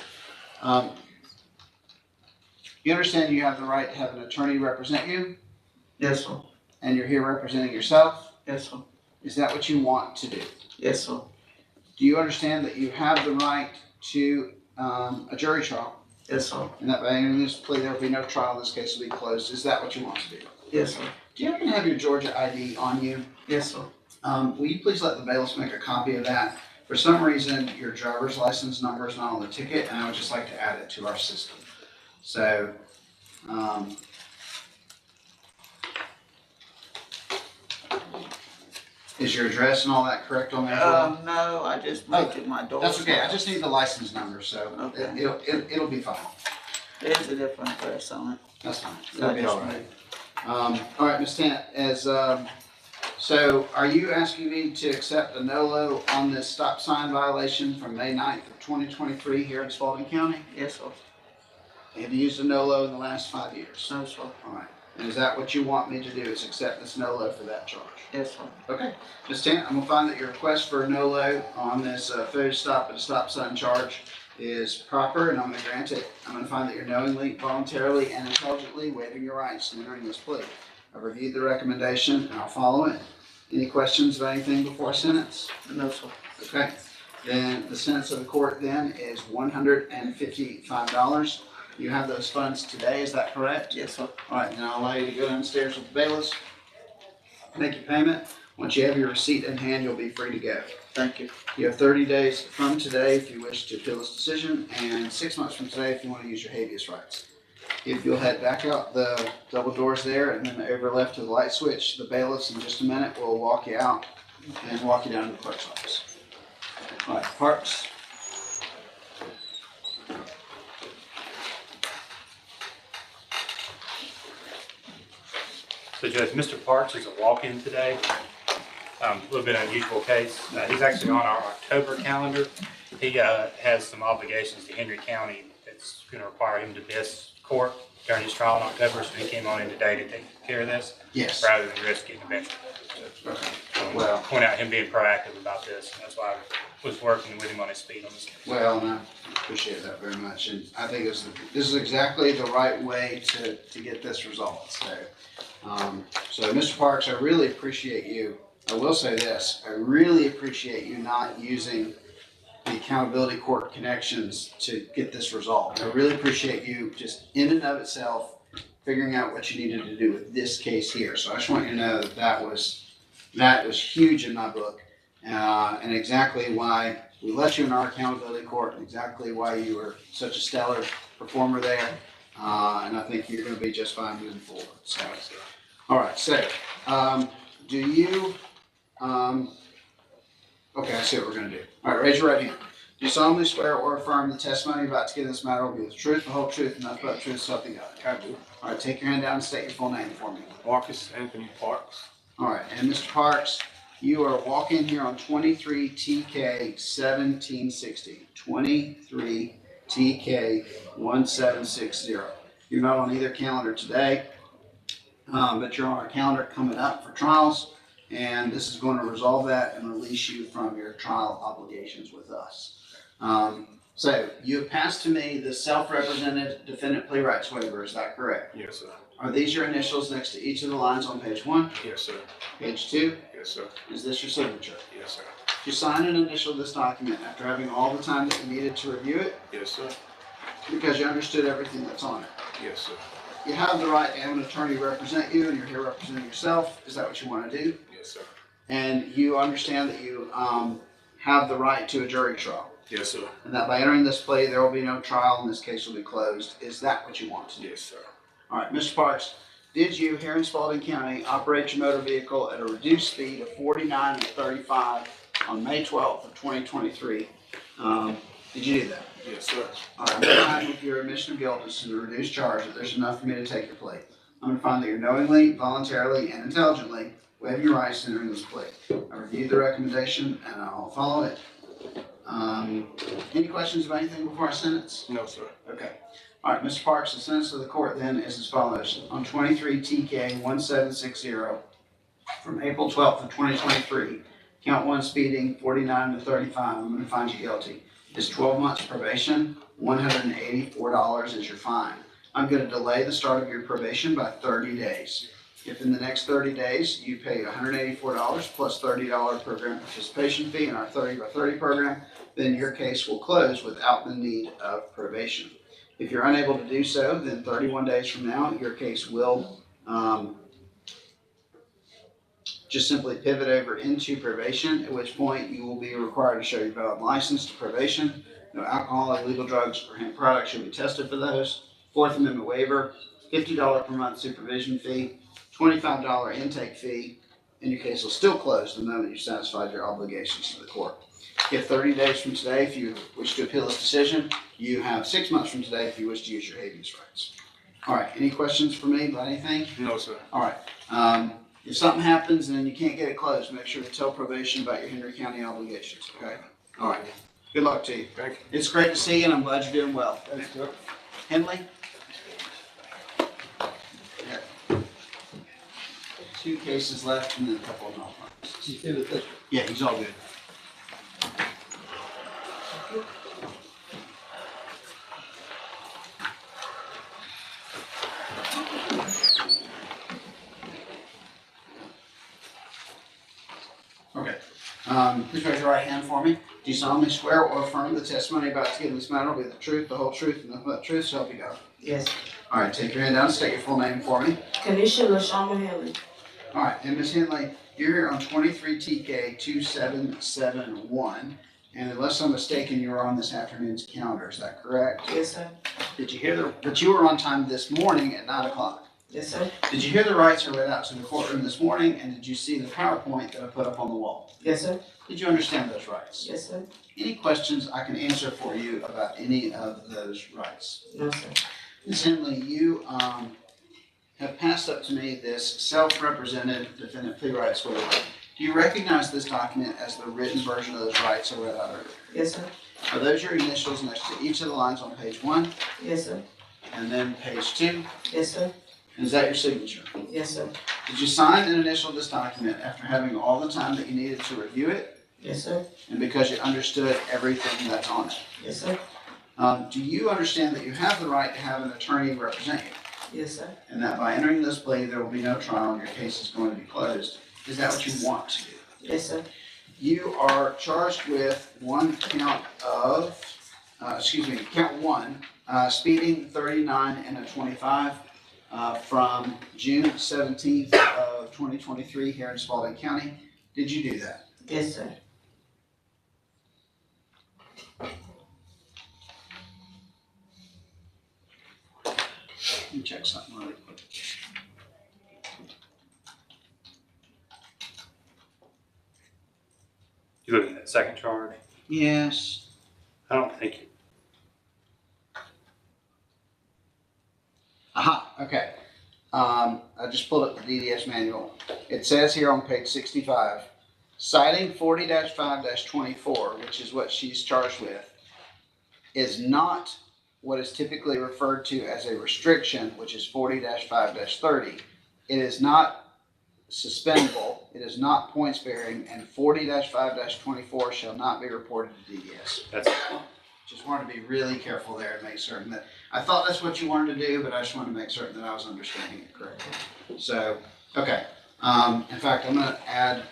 You understand you have the right to have an attorney represent you?
Yes, sir.
And you're here representing yourself?
Yes, sir.
Is that what you want to do?
Yes, sir.
Do you understand that you have the right to a jury trial.
Yes, sir.
And that by entering this plea, there will be no trial. This case will be closed. Is that what you want to do?
Yes, sir.
Do you happen to have your Georgia ID on you?
Yes, sir.
Will you please let the bailiffs make a copy of that? For some reason, your driver's license number is not on the ticket, and I would just like to add it to our system. So, is your address and all that correct on there? as well?
No, I just moved it my door.
That's okay. I just need the license number, so
Okay.
it'll be fine.
There's a different address on it.
That's fine.
So
It'll
I
be
just
all right.
moved.
All right, Ms. Tant, so are you asking me to accept a NOLO on this stop sign violation from May 9th of 2023 here in Spalding County?
Yes, sir.
Have you used a NOLO in the last 5 years?
No, sir.
All right. And is that what you want me to do, is accept this NOLO for that charge?
Yes, sir.
Okay. Ms. Tant, I'm gonna find that your request for a NOLO on this failure to stop at a stop sign charge is proper, and I'm gonna grant it. I'm gonna find that you're knowingly, voluntarily, and intelligently waiving your rights in entering this plea. I've reviewed the recommendation, and I'll follow it. Any questions about anything before sentence?
No, sir.
Okay. Then the sentence of the court then is $155. You have those funds today, is that correct?
Yes, sir.
All right, then I'll allow you to go downstairs with the bailiffs, make your payment. Once you have your receipt in hand, you'll be free to go.
Thank you.
You have 30 days from today if you wish to appeal this decision, and 6 months from today if you want to use your habeas rights. If you'll head back out the double doors there and then over left to the light switch, the bailiffs in just a minute will walk you out and walk you down to the clerk's office. All right, Parks.
So Judge, Mr. Parks is a walk-in today. A little bit unusual case. He's actually on our October calendar. He has some obligations to Henry County that's going to require him to miss court during his trial in October, so he came on in today to take care of this.
Yes.
Rather than risk getting a bench.
Okay.
Well, point out him being proactive about this, and that's why I was working with him on his speed on this case.
Well, and I appreciate that very much, and I think this is exactly the right way to get this resolved. So Mr. Parks, I really appreciate you. I will say this, I really appreciate you not using the accountability court connections to get this resolved. I really appreciate you just in and of itself figuring out what you needed to do with this case here. So I just want you to know that that was huge in my book, and exactly why we let you in our accountability court, and exactly why you were such a stellar performer there. And I think you're going to be just fine moving forward. So, all right. So, do you? Okay, I see what we're going to do. All right, raise your right hand. Do you solemnly swear or affirm the testimony you're about to give in this matter will be the truth, the whole truth, and nothing but the truth, so help you God?
I do.
All right, take your hand down and state your full name for me.
Marcus Anthony Parks.
All right, and Mr. Parks, you are walking here on 23 TK 1760. 23 TK 1760. You're not on either calendar today, but you're on our calendar coming up for trials, and this is going to resolve that and release you from your trial obligations with us. So you have passed to me the self-represented defendant plea rights waiver, is that correct?
Yes, sir.
Are these your initials next to each of the lines on page 1?
Yes, sir.
Page 2?
Yes, sir.
Is this your signature?
Yes, sir.
Did you sign and initial this document after having all the time that you needed to review it?
Yes, sir.
Because you understood everything that's on it.
Yes, sir.
You have the right to have an attorney represent you, and you're here representing yourself. Is that what you want to do?
Yes, sir.
And you understand that you have the right to a jury trial.
Yes, sir.
And that by entering this plea, there will be no trial, and this case will be closed. Is that what you want to do?
Yes, sir.
All right, Mr. Parks, did you, here in Spalding County, operate your motor vehicle at a reduced speed of 49 and 35 on May 12th of 2023? Did you do that?
Yes, sir.
All right, I'm going to find with your admission of guilt as to the reduced charge that there's enough for me to take your plea. I'm going to find that you're knowingly, voluntarily, and intelligently waive your rights to enter this plea. I reviewed the recommendation, and I'll follow it. Any questions about anything before I sentence?
No, sir.
Okay. All right, Mr. Parks, the sentence of the court then is as follows. On 23 TK 1760 from April 12th of 2023, count 1 speeding, 49 to 35, I'm going to find you guilty. It's 12 months probation, $184 is your fine. I'm going to delay the start of your probation by 30 days. If in the next 30 days you pay $184 plus $30 program participation fee in our 30 by 30 program, then your case will close without the need of probation. If you're unable to do so, then 31 days from now, your case will just simply pivot over into probation, at which point you will be required to show your valid license to probation. No alcohol, illegal drugs, or hemp products should be tested for those. Fourth Amendment waiver, $50 per month supervision fee, $25 intake fee, and your case will still close the moment you satisfied your obligations to the court. If 30 days from today, if you wish to appeal this decision, you have 6 months from today if you wish to use your habeas rights. All right, any questions for me about anything?
No, sir.
All right. If something happens and then you can't get it closed, make sure to tell probation about your Henry County obligations, okay? All right. Good luck to you.
Thank you.
It's great to see you, and I'm glad you're doing well. Henley? Yeah. 2 cases left and then a couple of malpractices. Yeah, he's all good. Okay. Please raise your right hand for me. Do you solemnly swear or affirm the testimony about to give in this matter will be the truth, the whole truth, and nothing but the truth, so help you God?
Yes.
All right, take your hand down, state your full name for me.
Kanisha LaShawna Henley.
All right, and Ms. Henley, you're here on 23 TK 2771, and unless I'm mistaken, you were on this afternoon's calendar, is that correct?
Yes, sir.
Did you hear that you were on time this morning at 9 o'clock?
Yes, sir.
Did you hear the rights I read out to the courtroom this morning, and did you see the PowerPoint that I put up on the wall?
Yes, sir.
Did you understand those rights?
Yes, sir.
Any questions I can answer for you about any of those rights?
No, sir.
Ms. Henley, you have passed up to me this self-represented defendant plea rights waiver. Do you recognize this document as the written version of those rights I read out earlier?
Yes, sir.
Are those your initials next to each of the lines on page 1?
Yes, sir.
And then page 2?
Yes, sir.
And is that your signature?
Yes, sir.
Did you sign and initial this document after having all the time that you needed to review it?
Yes, sir.
And because you understood everything that's on it?
Yes, sir.
Do you understand that you have the right to have an attorney represent you?
Yes, sir.
And that by entering this plea, there will be no trial and your case is going to be closed? Is that what you want to do?
Yes, sir.
You are charged with one count of, count 1, speeding 39 and a 25 from June 17th of 2023 here in Spalding County. Did you do that?
Yes, sir.
Let me check something really quick.
You looking at that second charge?
Yes.
I don't think you.
Aha, okay. I just pulled up the DDS manual. It says here on page 65, citing 40-5-24, which is what she's charged with, is not what is typically referred to as a restriction, which is 40-5-30. It is not suspendable, it is not points bearing, and 40-5-24 shall not be reported to DDS.
That's
Just wanted to be really careful there and make certain that, I thought that's what you wanted to do, but I just wanted to make certain that I was understanding it correctly. So, okay. In fact, I'm gonna add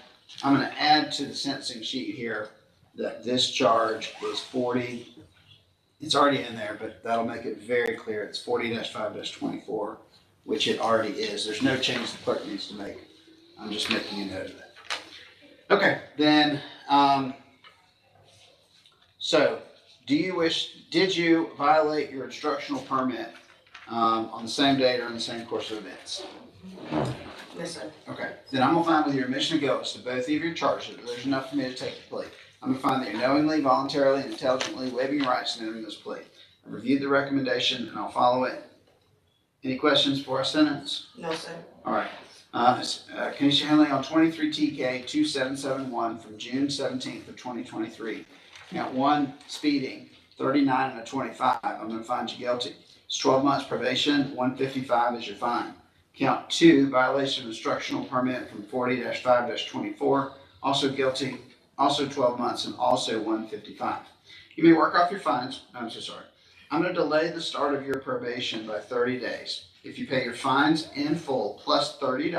to the sentencing sheet here that this charge is 40, it's already in there, but that'll make it very clear. It's 40-5-24, which it already is. There's no change the clerk needs to make. I'm just making a note of that. Okay, then, so did you violate your instructional permit on the same date or in the same course of events?
Yes, sir.
Okay, then I'm gonna find with your admission of guilt to both of your charges, there's enough for me to take the plea. I'm gonna find that you're knowingly, voluntarily, and intelligently waiving your rights in entering this plea. I reviewed the recommendation and I'll follow it. Any questions for our sentence?
No, sir.
All right. Kanisha Henley on 23 TK 2771 from June 17th of 2023. Count 1, speeding, 39 and a 25. I'm going to find you guilty. It's 12 months probation, 155 is your fine. Count 2, violation of instructional permit from 40-5-24. Also guilty, also 12 months, and also 155. You may work off your fines. I'm so sorry. I'm going to delay the start of your probation by 30 days. if you pay your fines in full plus $30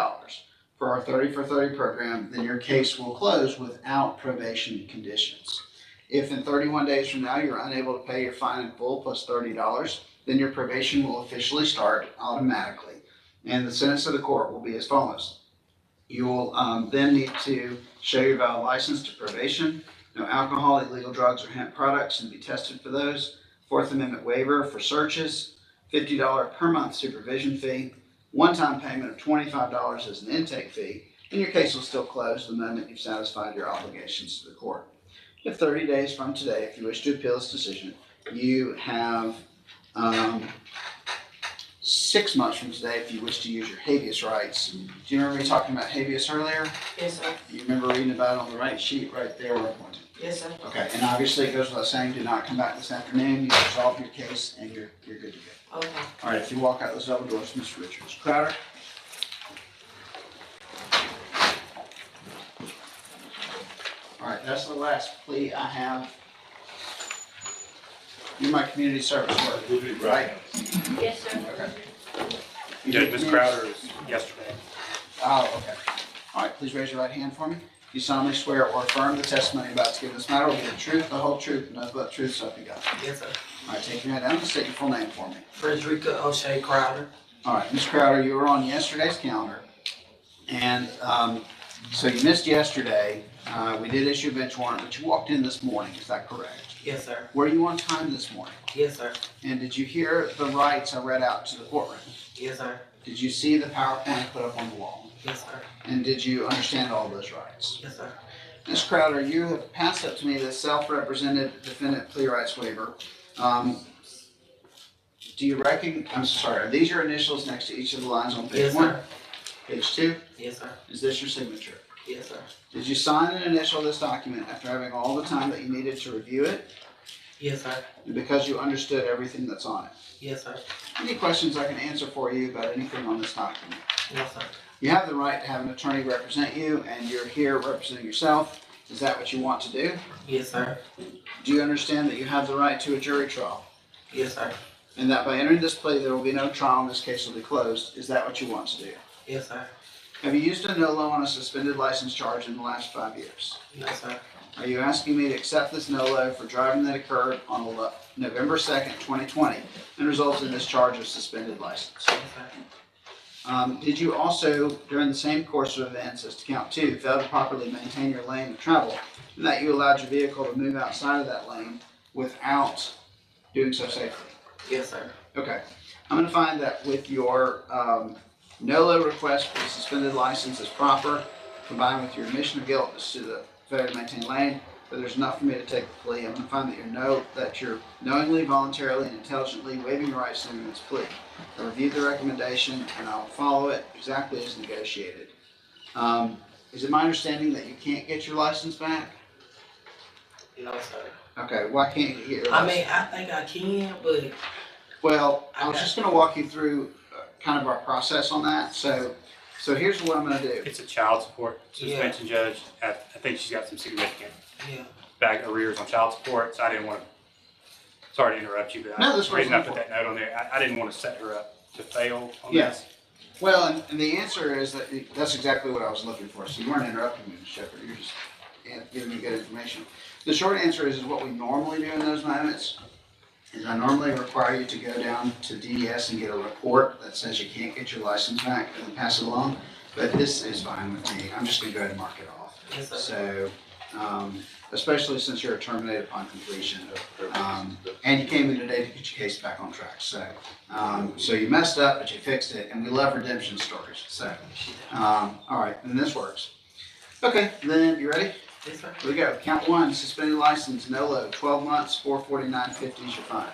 for our 30 for 30 program, then your case will close without probation conditions. If in 31 days from now you're unable to pay your fine in full plus $30, then your probation will officially start automatically. And the sentence of the court will be as follows. You will then need to show your valid license to probation, no alcohol, illegal drugs, or hemp products, and be tested for those. Fourth Amendment waiver for searches, $50 per month supervision fee, one-time payment of $25 as an intake fee, and your case will still close the moment you've satisfied your obligations to the court. If 30 days from today, if you wish to appeal this decision, you have 6 months from today if you wish to use your habeas rights. Do you remember me talking about habeas earlier?
Yes, sir.
You remember reading about it on the right sheet right there where I pointed?
Yes, sir.
Okay, and obviously it goes without saying, do not come back this afternoon. You resolve your case and you're good to go.
Okay.
All right, if you walk out those double doors, Mr. Richards. Crowder? All right, that's the last plea I have. You're my community service worker, right?
Yes, sir.
Okay.
Judge, Ms. Crowder is yesterday.
Oh, okay. All right, please raise your right hand for me. You solemnly swear or affirm the testimony you're about to give in this matter will be the truth, the whole truth, and nothing but the truth, so help you God.
Yes, sir.
All right, take your hand down and state your full name for me.
Frederica O'Shea Crowder.
All right, Ms. Crowder, you were on yesterday's calendar, and so you missed yesterday. We did issue a bench warrant, but you walked in this morning, is that correct?
Yes, sir.
Were you on time this morning?
Yes, sir.
And did you hear the rights I read out to the courtroom?
Yes, sir.
Did you see the PowerPoint put up on the wall?
Yes, sir.
And did you understand all those rights?
Yes, sir.
Ms. Crowder, you have passed up to me the self-represented defendant plea rights waiver. Do you I'm sorry, are these your initials next to each of the lines on page
Yes,
one?
sir.
Page 2?
Yes, sir.
Is this your signature?
Yes, sir.
Did you sign and initial this document after having all the time that you needed to review it?
Yes, sir.
And because you understood everything that's on it?
Yes, sir.
Any questions I can answer for you about anything on this document?
No, sir.
You have the right to have an attorney represent you, and you're here representing yourself. Is that what you want to do?
Yes, sir.
Do you understand that you have the right to a jury trial?
Yes, sir.
And that by entering this plea, there will be no trial and this case will be closed. Is that what you want to do?
Yes, sir.
Have you used a NOLO on a suspended license charge in the last 5 years?
No, sir.
Are you asking me to accept this NOLO for driving that occurred on November 2nd, 2020 and results in this charge of suspended license?
Yes, sir.
Did you also, during the same course of events as to count 2, fail to properly maintain your lane of travel and that you allowed your vehicle to move outside of that lane without doing so safely?
Yes, sir.
Okay. I'm going to find that with your NOLO request for the suspended license is proper, combined with your admission of guilt as to the failure to maintain lane, but there's enough for me to take the plea. I'm going to find that you're knowingly, voluntarily, and intelligently waiving your rights to this plea. I reviewed the recommendation and I'll follow it exactly as negotiated. Is it my understanding that you can't get your license back?
No, sir.
Okay, why can't you get your
I
license?
mean, I think I can, but
Well, I was just going to walk you through kind of our process on that. So here's what I'm going to do.
It's a child support suspension, Judge. I think she's got some significant back arrears on child support, so I didn't want to, sorry to interrupt you, but
No, this
the reason I
wasn't
put that note on there, I didn't want to set her up to fail on
Yes.
this.
Well, and the answer is that's exactly what I was looking for. So you weren't interrupting me, Ms. Shepherd. You're just giving me good information. The short answer is what we normally do in those moments is I normally require you to go down to DDS and get a report that says you can't get your license back and pass it along. But this is fine with me. I'm just going to go ahead and mark it off.
Yes, sir.
So, especially since you're terminated upon completion. And you came in today to get your case back on track. So, so you messed up, but you fixed it. And we love redemption stories. So, all right, and this works. Okay, then you ready?
Yes, sir.
Here we go. Count 1, suspended license, NOLO, 12 months, $449.50 is your fine.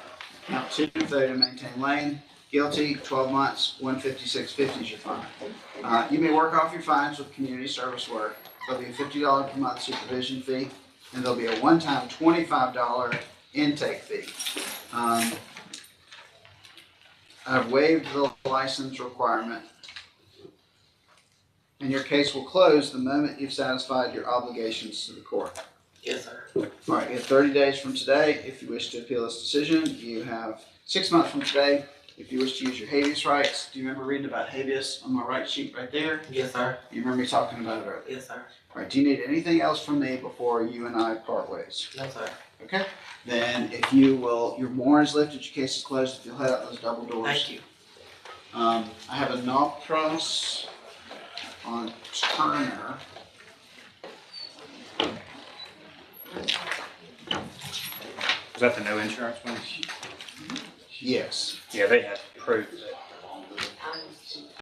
Count 2, failure to maintain lane, guilty, 12 months, $156.50 is your fine. You may work off your fines with community service work. There'll be a $50 per month supervision fee, and there'll be a one-time $25 intake fee. I've waived the license requirement, and your case will close the moment you've satisfied your obligations to the court.
Yes, sir.
All right, you have 30 days from today. If you wish to appeal this decision, you have 6 months from today. If you wish to use your habeas rights, do you remember reading about habeas on my right sheet right there?
Yes, sir.
You remember me talking about it earlier?
Yes, sir.
All right, do you need anything else from me before you and I part ways?
No, sir.
Okay, then if you will, your warrant is lifted, your case is closed, if you'll head out those double doors.
Thank you.
I have a knock cross on Turner.
Was that the no insurance one?
Yes.
Yeah, they had proof that